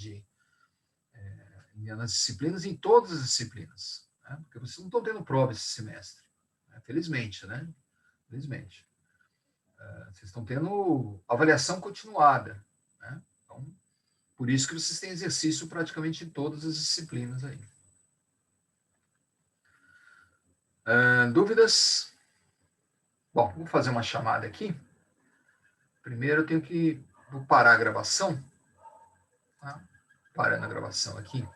nas disciplinas, em todas as disciplinas. Né? Porque vocês não estão tendo prova esse semestre. Né? Felizmente, né? Felizmente. Vocês estão tendo avaliação continuada. Né? Então, por isso que vocês têm exercício praticamente em todas as disciplinas aí. Dúvidas? Bom, vou fazer uma chamada aqui. Primeiro eu vou parar a gravação. Tá? Parando a gravação aqui.